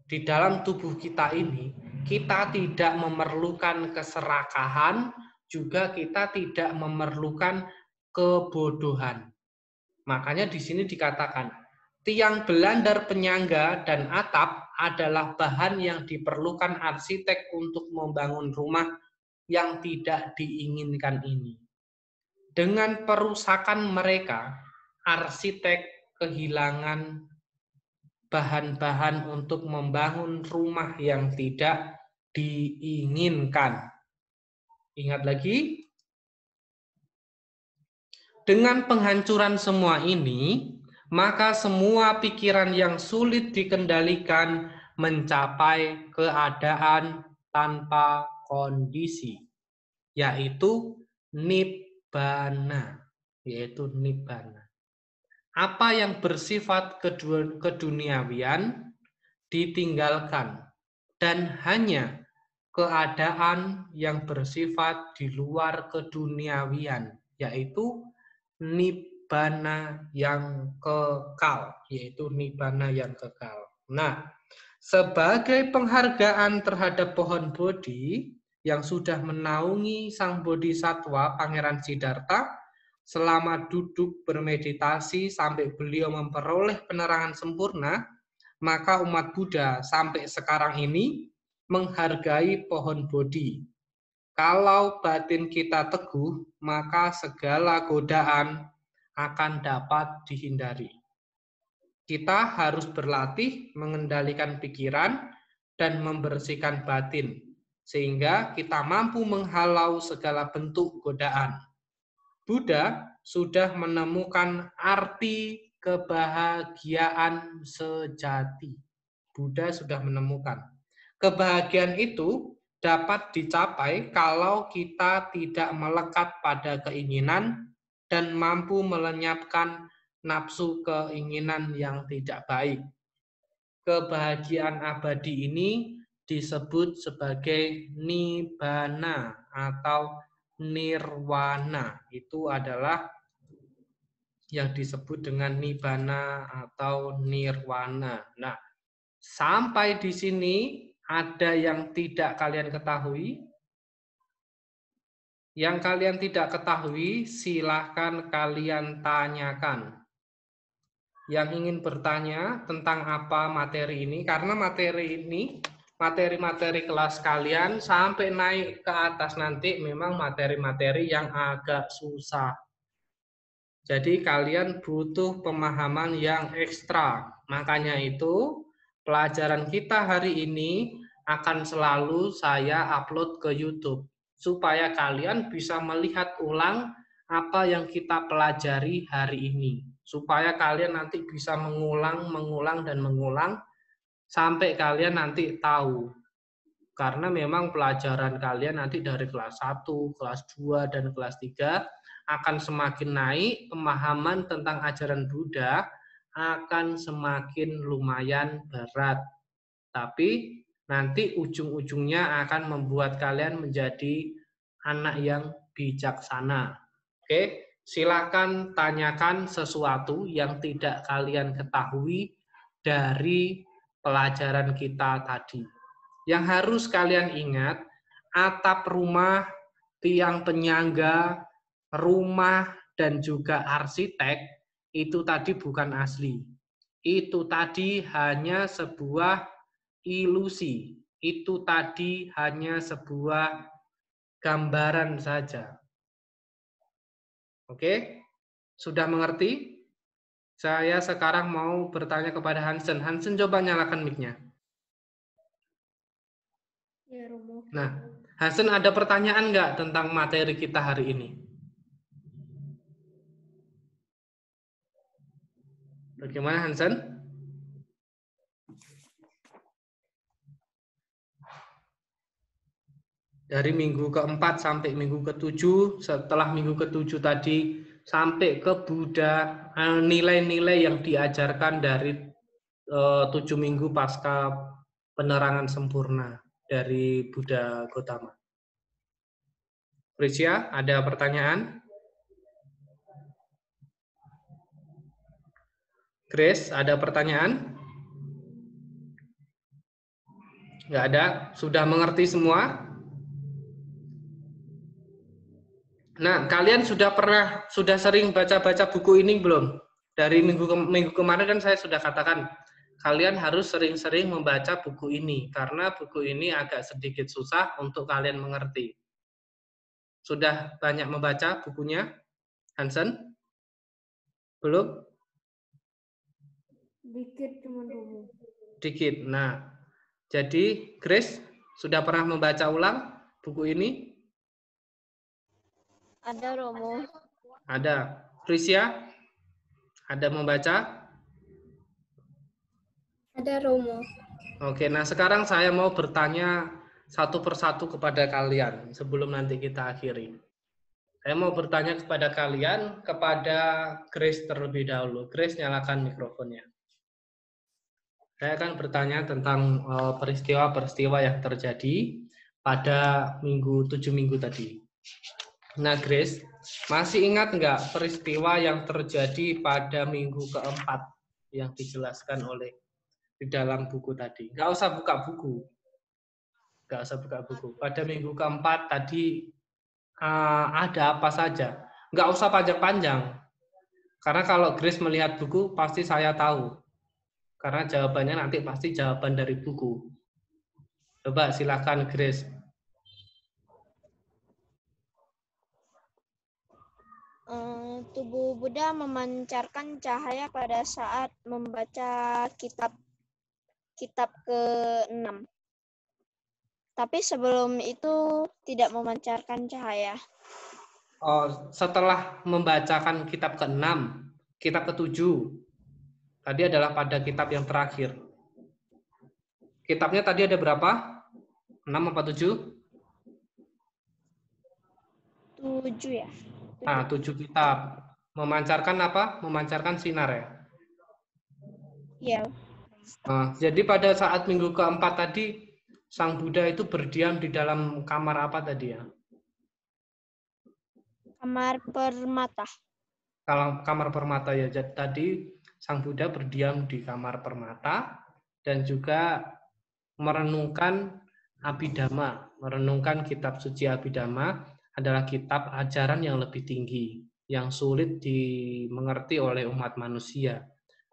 di dalam tubuh kita ini, kita tidak memerlukan keserakahan, juga kita tidak memerlukan kebodohan. Makanya di sini dikatakan, tiang belandar, penyangga, dan atap adalah bahan yang diperlukan arsitek untuk membangun rumah yang tidak diinginkan ini. Dengan perusakan mereka, arsitek kehilangan bahan-bahan untuk membangun rumah yang tidak diinginkan. Ingat lagi, dengan penghancuran semua ini, maka semua pikiran yang sulit dikendalikan mencapai keadaan tanpa kondisi, yaitu nibbana, Apa yang bersifat keduniawian ditinggalkan, dan hanya keadaan yang bersifat di luar keduniawian, yaitu nibbana yang kekal, Nah, sebagai penghargaan terhadap pohon Bodhi yang sudah menaungi Sang Bodhisatwa Pangeran Siddhartha selama duduk bermeditasi sampai beliau memperoleh penerangan sempurna, maka umat Buddha sampai sekarang ini menghargai pohon Bodhi. Kalau batin kita teguh, maka segala godaan akan dapat dihindari. Kita harus berlatih mengendalikan pikiran dan membersihkan batin, sehingga kita mampu menghalau segala bentuk godaan. Buddha sudah menemukan arti kebahagiaan sejati. Buddha sudah menemukan. Kebahagiaan itu dapat dicapai kalau kita tidak melekat pada keinginan dan mampu melenyapkan nafsu keinginan yang tidak baik. Kebahagiaan abadi ini disebut sebagai nibbana atau nirwana. Itu adalah yang disebut dengan nibbana atau nirwana. Nah, sampai di sini ada yang tidak kalian ketahui? Yang kalian tidak ketahui, silahkan kalian tanyakan. Yang ingin bertanya tentang apa materi ini, karena materi ini, materi-materi kelas kalian sampai naik ke atas nanti memang materi-materi yang agak susah. Jadi kalian butuh pemahaman yang ekstra. Makanya itu pelajaran kita hari ini akan selalu saya upload ke YouTube supaya kalian bisa melihat ulang apa yang kita pelajari hari ini. Supaya kalian nanti bisa mengulang sampai kalian nanti tahu. Karena memang pelajaran kalian nanti dari kelas 1, kelas 2, dan kelas 3 akan semakin naik, pemahaman tentang ajaran Buddha akan semakin lumayan berat. Tapi Nanti ujung-ujungnya akan membuat kalian menjadi anak yang bijaksana. Oke, silakan tanyakan sesuatu yang tidak kalian ketahui dari pelajaran kita tadi. Yang harus kalian ingat, atap rumah, tiang penyangga, rumah, dan juga arsitek itu tadi bukan asli. Itu tadi hanya sebuah ilusi. Itu tadi hanya sebuah gambaran saja. Oke? Sudah mengerti? Saya sekarang mau bertanya kepada Hansen. Hansen, coba nyalakan mic-nya. Ya, Romo. Nah, Hansen ada pertanyaan nggak tentang materi kita hari ini? Bagaimana, Hansen? Dari minggu keempat sampai minggu ketujuh, setelah minggu ketujuh tadi sampai ke Buddha, nilai-nilai yang diajarkan dari 7 minggu pasca penerangan sempurna dari Buddha Gautama. Prisya, ada pertanyaan? Grace, ada pertanyaan? Nggak ada? Sudah mengerti semua? Nah, kalian sudah sering baca-baca buku ini belum? Dari minggu kemarin kan saya sudah katakan, kalian harus sering-sering membaca buku ini, karena buku ini agak sedikit susah untuk kalian mengerti. Sudah banyak membaca bukunya, Hansen? Belum? Dikit cuman, Romo. Dikit. Nah, jadi Grace, sudah pernah membaca ulang buku ini? Ada, Romo. Ada. Prisya, ada membaca? Ada, Romo. Oke, nah sekarang saya mau bertanya satu persatu kepada kalian sebelum nanti kita akhiri. Saya mau bertanya kepada kalian, kepada Grace terlebih dahulu. Grace, nyalakan mikrofonnya. Saya akan bertanya tentang peristiwa-peristiwa yang terjadi pada 7 minggu tadi. Nah, Grace, masih ingat nggak peristiwa yang terjadi pada minggu keempat yang dijelaskan oleh di dalam buku tadi? Nggak usah buka buku. Nggak usah buka buku. Pada minggu keempat tadi ada apa saja? Nggak usah panjang-panjang. Karena kalau Grace melihat buku, pasti saya tahu. Karena jawabannya nanti pasti jawaban dari buku. Coba silakan Grace. Tubuh Buddha memancarkan cahaya pada saat membaca kitab ke-6. Tapi sebelum itu tidak memancarkan cahaya. Setelah membacakan kitab ke-6, kitab ke-7, tadi adalah pada kitab yang terakhir. Kitabnya tadi ada berapa? 6 apa 7? 7 ya. 7 kitab. Memancarkan apa? Memancarkan sinar ya? Iya. Jadi pada saat minggu keempat tadi, Sang Buddha itu berdiam di dalam kamar apa tadi ya? Kamar permata. Kamar permata ya. Jadi tadi Sang Buddha berdiam di kamar permata dan juga merenungkan Abhidhamma. Merenungkan kitab suci Abhidhamma adalah kitab ajaran yang lebih tinggi, yang sulit dimengerti oleh umat manusia.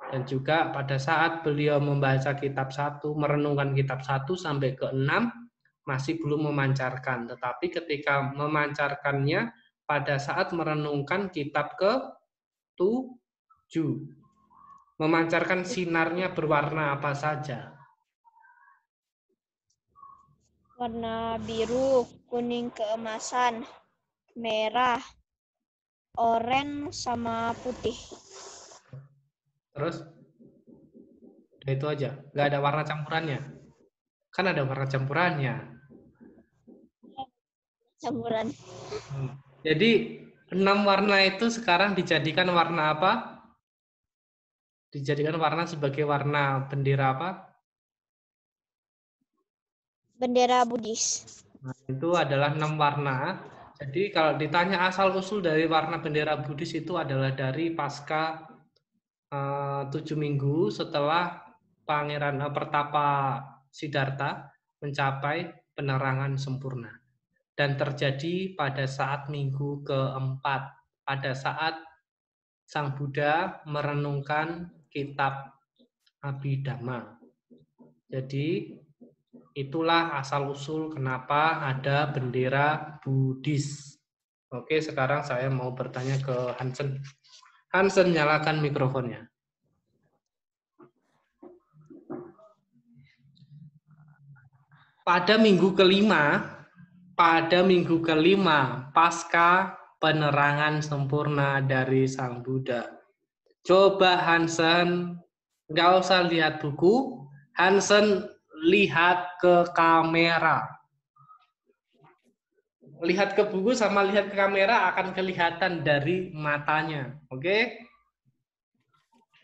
Dan juga pada saat beliau membaca kitab 1, merenungkan kitab 1 sampai ke-6, masih belum memancarkan. Tetapi ketika memancarkannya, pada saat merenungkan kitab ke-7, memancarkan sinarnya berwarna apa saja? Warna biru, kuning keemasan, merah, oranye, sama putih. Terus? Udah itu aja? Nggak ada warna campurannya? Kan ada warna campurannya. Campuran. Jadi 6 warna itu sekarang dijadikan warna apa? Dijadikan warna sebagai warna bendera apa? Bendera Buddhis. Nah, itu adalah 6 warna. Jadi kalau ditanya asal-usul dari warna bendera Buddhis itu adalah dari pasca 7 minggu setelah Pangeran Pertapa Siddhartha mencapai penerangan sempurna. Dan terjadi pada saat minggu keempat, pada saat Sang Buddha merenungkan kitab Abhidhamma. Jadi itulah asal-usul kenapa ada bendera Buddhis. Oke, sekarang saya mau bertanya ke Hansen. Hansen, nyalakan mikrofonnya. Pada minggu kelima, pasca penerangan sempurna dari Sang Buddha. Coba Hansen, nggak usah lihat buku, Hansen lihat ke kamera. Lihat ke buku sama lihat ke kamera akan kelihatan dari matanya. Oke?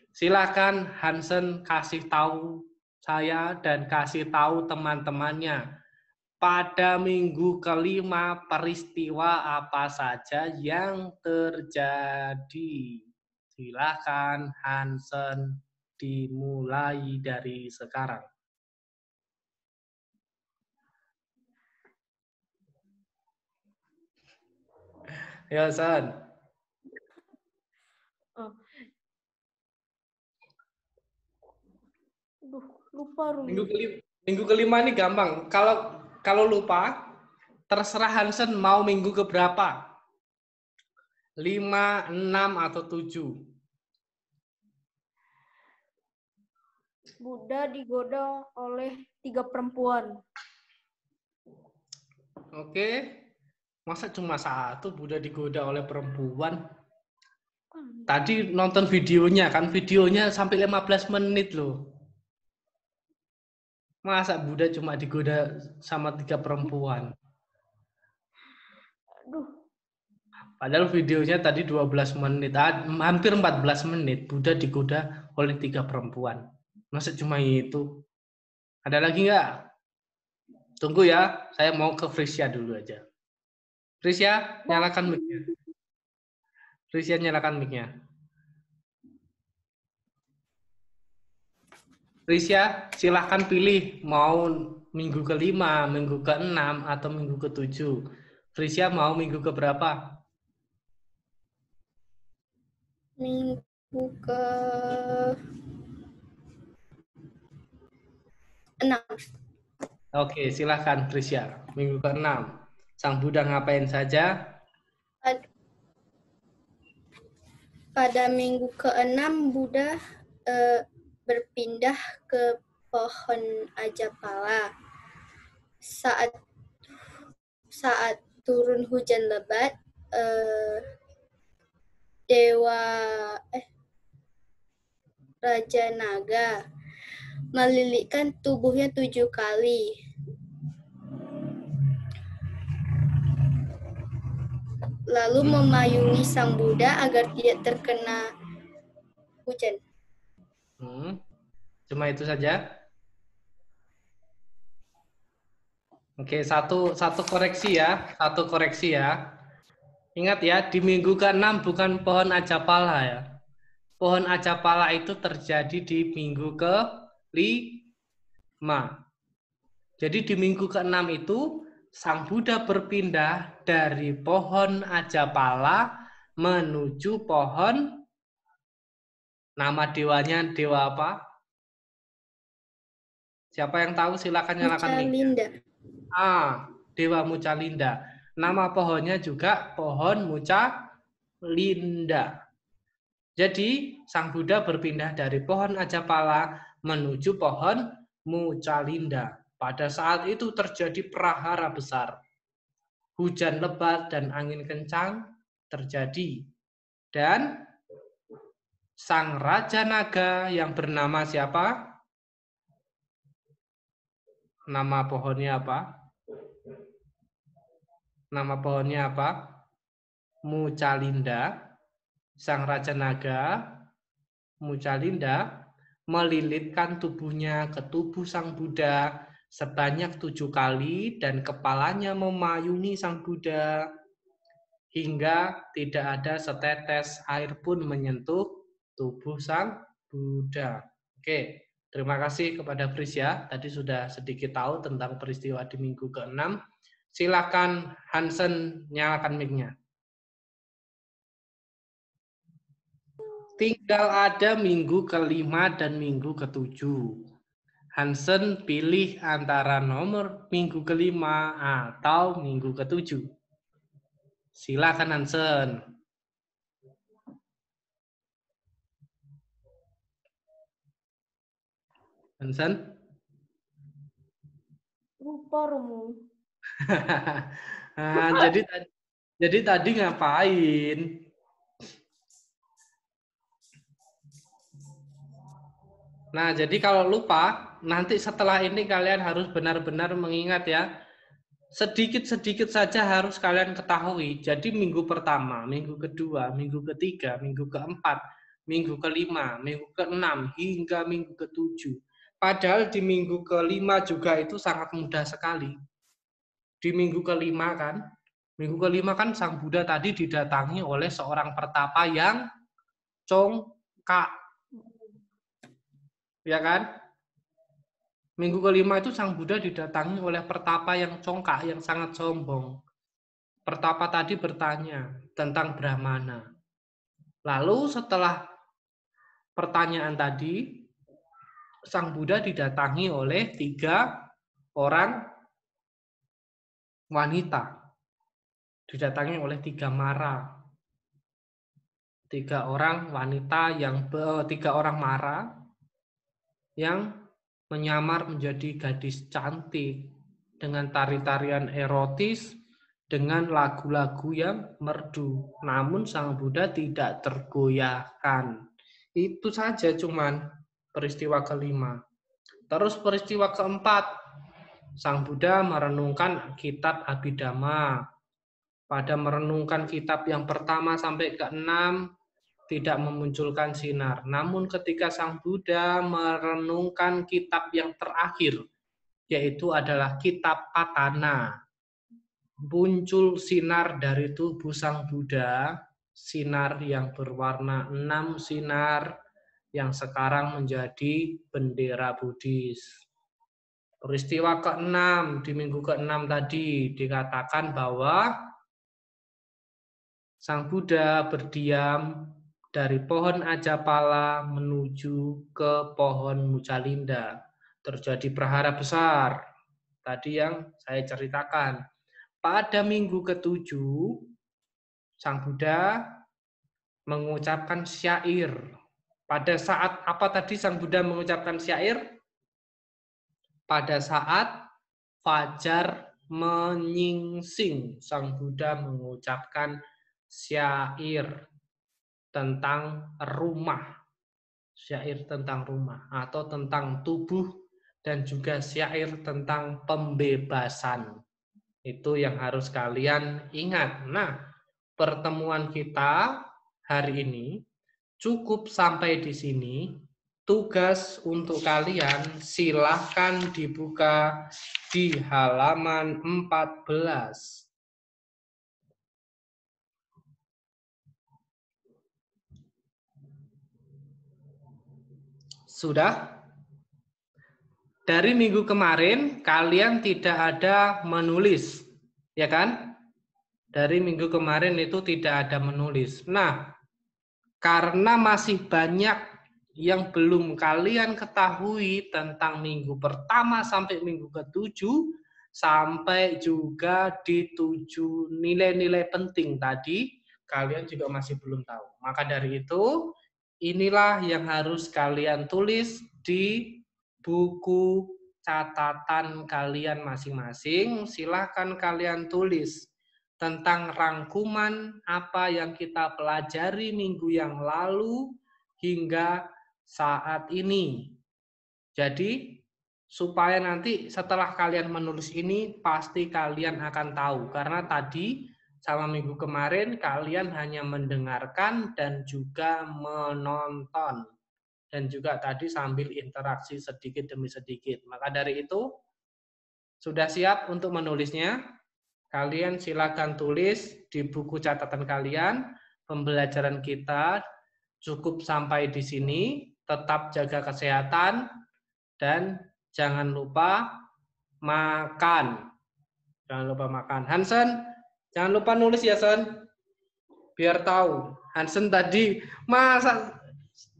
Silakan Hansen kasih tahu saya dan kasih tahu teman-temannya. Pada minggu kelima peristiwa apa saja yang terjadi? Silakan Hansen, dimulai dari sekarang. Ya, San. Lupa Rumi. Minggu kelima ini gampang. Kalau lupa, terserah Hansen mau minggu keberapa. 5, 6, atau 7. Buddha digoda oleh 3 perempuan. Oke. Masa cuma 1 Buddha digoda oleh perempuan? Tadi nonton videonya kan, videonya sampai 15 menit loh. Masa Buddha cuma digoda sama 3 perempuan? Aduh. Padahal videonya tadi 12 menit, hampir 14 menit Buddha digoda oleh 3 perempuan. Masa cuma itu? Ada lagi nggak? Tunggu ya, saya mau ke Frisya dulu aja. Frisya, nyalakan mic-nya. Frisya, nyalakan mic-nya. Frisya, silahkan pilih mau minggu kelima, minggu ke-6, atau minggu ke-7. Frisya mau minggu keberapa? Minggu ke-6. Oke, silahkan Frisya. Minggu ke-6. Sang Buddha ngapain saja? Pada minggu ke-6 Buddha berpindah ke pohon Ajapala. Saat turun hujan lebat, Raja Naga melilitkan tubuhnya 7 kali. Lalu memayungi Sang Buddha agar tidak terkena hujan. Cuma itu saja? Oke, satu koreksi ya. Satu koreksi ya. Ingat ya, di minggu ke-6 bukan pohon Ajapala ya. Pohon Ajapala itu terjadi di minggu ke-5. Jadi di minggu ke-6 itu Sang Buddha berpindah dari pohon Ajapala menuju pohon, nama dewanya dewa apa? Siapa yang tahu silakan nyalakan mic-nya. Dewa Mucalinda. Nama pohonnya juga pohon Mucalinda. Jadi Sang Buddha berpindah dari pohon Ajapala menuju pohon Mucalinda. Pada saat itu terjadi prahara besar. Hujan lebat dan angin kencang terjadi. Dan Sang Raja Naga yang bernama siapa? Nama pohonnya apa? Nama pohonnya apa? Mucalinda. Sang Raja Naga, Mucalinda, melilitkan tubuhnya ke tubuh Sang Buddha sebanyak 7 kali dan kepalanya memayuni Sang Buddha hingga tidak ada setetes air pun menyentuh tubuh Sang Buddha. Oke, terima kasih kepada Prisya. Tadi sudah sedikit tahu tentang peristiwa di minggu ke-6. Silakan Hansen nyalakan mic-nya. Tinggal ada minggu ke-5 dan minggu ke-7. Hansen pilih antara nomor minggu ke-5 atau minggu ke-7. Silakan Hansen. Hansen? Lupa Romo. Nah, jadi tadi ngapain? Nah, jadi kalau lupa, nanti setelah ini kalian harus benar-benar mengingat ya. Sedikit-sedikit saja harus kalian ketahui. Jadi minggu pertama, minggu kedua, minggu ketiga, minggu keempat, minggu kelima, minggu keenam, hingga minggu ketujuh. Padahal di minggu kelima juga itu sangat mudah sekali. Di minggu kelima kan Sang Buddha tadi didatangi oleh seorang pertapa yang congkak. Ya kan? Minggu kelima itu Sang Buddha didatangi oleh pertapa yang congkak, yang sangat sombong. Pertapa tadi bertanya tentang Brahmana. Lalu setelah pertanyaan tadi, Sang Buddha didatangi oleh 3 orang wanita. Didatangi oleh 3 mara. 3 orang wanita yang 3 orang mara yang menyamar menjadi gadis cantik dengan tari-tarian erotis, dengan lagu-lagu yang merdu. Namun Sang Buddha tidak tergoyahkan. Itu saja cuman peristiwa kelima. Terus peristiwa keempat, Sang Buddha merenungkan kitab Abhidhamma. Pada merenungkan kitab yang pertama sampai ke-6, tidak memunculkan sinar. Namun ketika Sang Buddha merenungkan kitab yang terakhir, yaitu adalah kitab Patana, muncul sinar dari tubuh Sang Buddha, sinar yang berwarna 6 sinar, yang sekarang menjadi bendera Buddhis. Peristiwa ke-6, di minggu ke-6 tadi, dikatakan bahwa Sang Buddha berdiam dari pohon Ajapala menuju ke pohon Mujalinda. Terjadi prahara besar. Tadi yang saya ceritakan. Pada minggu ke-7, Sang Buddha mengucapkan syair. Pada saat apa tadi Sang Buddha mengucapkan syair? Pada saat fajar menyingsing, Sang Buddha mengucapkan syair tentang rumah, syair tentang rumah atau tentang tubuh, dan juga syair tentang pembebasan. Itu yang harus kalian ingat. Nah, pertemuan kita hari ini cukup sampai di sini. Tugas untuk kalian silahkan dibuka di halaman 14. Sudah? Dari minggu kemarin kalian tidak ada menulis, ya kan? Dari minggu kemarin itu tidak ada menulis. Nah, karena masih banyak yang belum kalian ketahui tentang minggu pertama sampai minggu ke-7, sampai juga di 7 nilai-nilai penting tadi, kalian juga masih belum tahu. Maka dari itu, inilah yang harus kalian tulis di buku catatan kalian masing-masing. Silahkan kalian tulis tentang rangkuman apa yang kita pelajari minggu yang lalu hingga saat ini. Jadi, supaya nanti setelah kalian menulis ini, pasti kalian akan tahu. Karena tadi sama minggu kemarin kalian hanya mendengarkan dan juga menonton. Dan juga tadi sambil interaksi sedikit demi sedikit. Maka dari itu, Sudah siap untuk menulisnya? Kalian silakan tulis di buku catatan kalian. Pembelajaran kita cukup sampai di sini. Tetap jaga kesehatan dan jangan lupa makan. Jangan lupa makan. Hansen, jangan lupa nulis ya, Sen. Biar tahu. Hansen tadi masa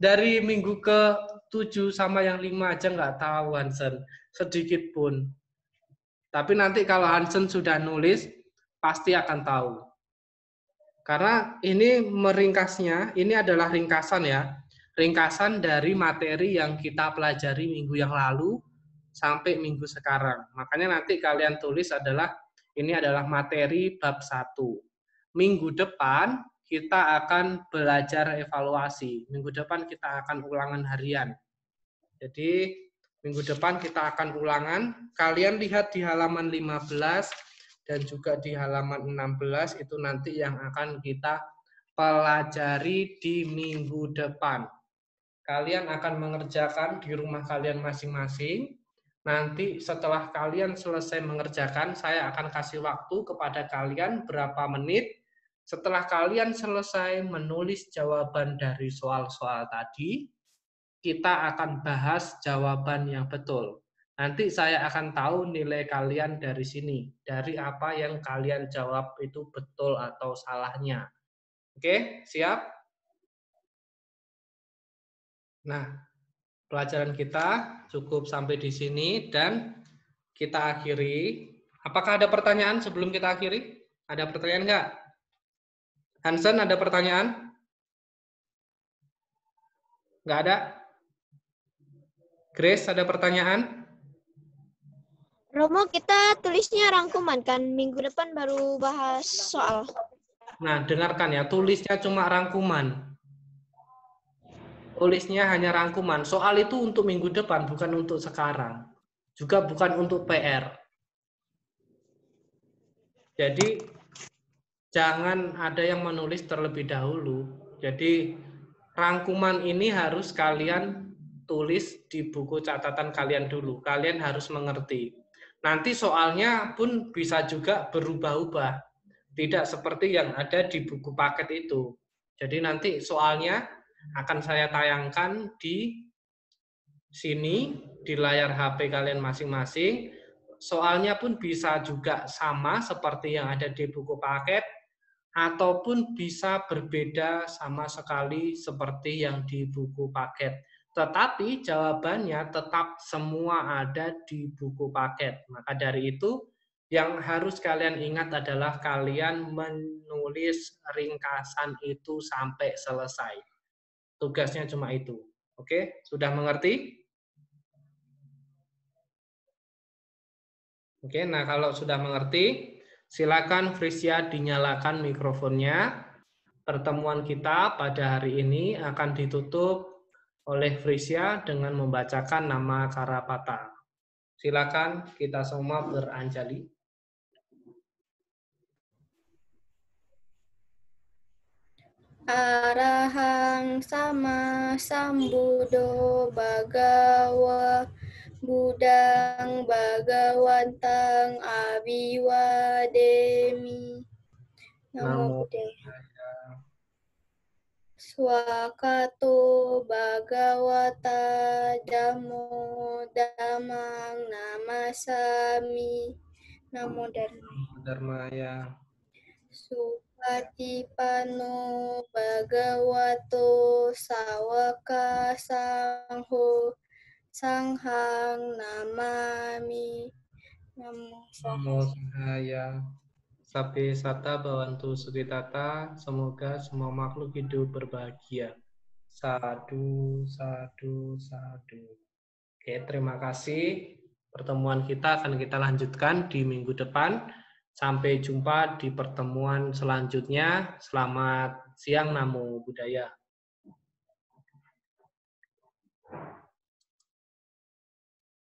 dari minggu ke-7 sama yang 5 aja nggak tahu Hansen. Sedikit pun. Tapi nanti kalau Hansen sudah nulis, pasti akan tahu. Karena ini meringkasnya, ini adalah ringkasan ya. Ringkasan dari materi yang kita pelajari minggu yang lalu sampai minggu sekarang. Makanya nanti kalian tulis ini adalah materi bab 1. Minggu depan kita akan belajar evaluasi. Minggu depan kita akan ulangan harian. Jadi minggu depan kita akan ulangan. Kalian lihat di halaman 15 dan juga di halaman 16 itu nanti yang akan kita pelajari di minggu depan. Kalian akan mengerjakan di rumah kalian masing-masing. Nanti setelah kalian selesai mengerjakan, saya akan kasih waktu kepada kalian berapa menit. Setelah kalian selesai menulis jawaban dari soal-soal tadi, kita akan bahas jawaban yang betul. Nanti saya akan tahu nilai kalian dari sini, dari apa yang kalian jawab itu betul atau salahnya. Oke, siap? Nah, pelajaran kita cukup sampai di sini dan kita akhiri. Apakah ada pertanyaan sebelum kita akhiri? Ada pertanyaan nggak? Hansen, ada pertanyaan? Nggak ada? Grace, ada pertanyaan? Romo, kita tulisnya rangkuman kan? Minggu depan baru bahas soal. Nah, dengarkan ya, tulisnya cuma rangkuman. Tulisnya hanya rangkuman. Soal itu untuk minggu depan, bukan untuk sekarang. Juga bukan untuk PR. Jadi, jangan ada yang menulis terlebih dahulu. Jadi, rangkuman ini harus kalian tulis di buku catatan kalian dulu. Kalian harus mengerti. Nanti soalnya pun bisa juga berubah-ubah. Tidak seperti yang ada di buku paket itu. Jadi nanti soalnya akan saya tayangkan di sini, di layar HP kalian masing-masing. Soalnya pun bisa juga sama seperti yang ada di buku paket, ataupun bisa berbeda sama sekali seperti yang di buku paket. Tetapi jawabannya tetap semua ada di buku paket. Maka dari itu, yang harus kalian ingat adalah kalian menulis ringkasan itu sampai selesai. Tugasnya cuma itu. Oke, sudah mengerti? Oke, nah kalau sudah mengerti, silakan Frisia dinyalakan mikrofonnya. Pertemuan kita pada hari ini akan ditutup oleh Frisia dengan membacakan nama Karapata. Silakan kita semua beranjali. Arahang sama sambudo bagawa budang bagawantang abiwademi. Namo Buddhaya. Swakato bhagawata dhammo dhammang namasami. Namo Dharmaya. Supatipanno bhagavato sawaka sangho sanghang namami. Namo Sahaya. Sapi sata bawantu sukitata. Semoga semua makhluk hidup berbahagia. Sadu, sadu, sadu. Oke, terima kasih. Pertemuan kita akan kita lanjutkan di minggu depan. Sampai jumpa di pertemuan selanjutnya. Selamat siang, Namo Buddhaya.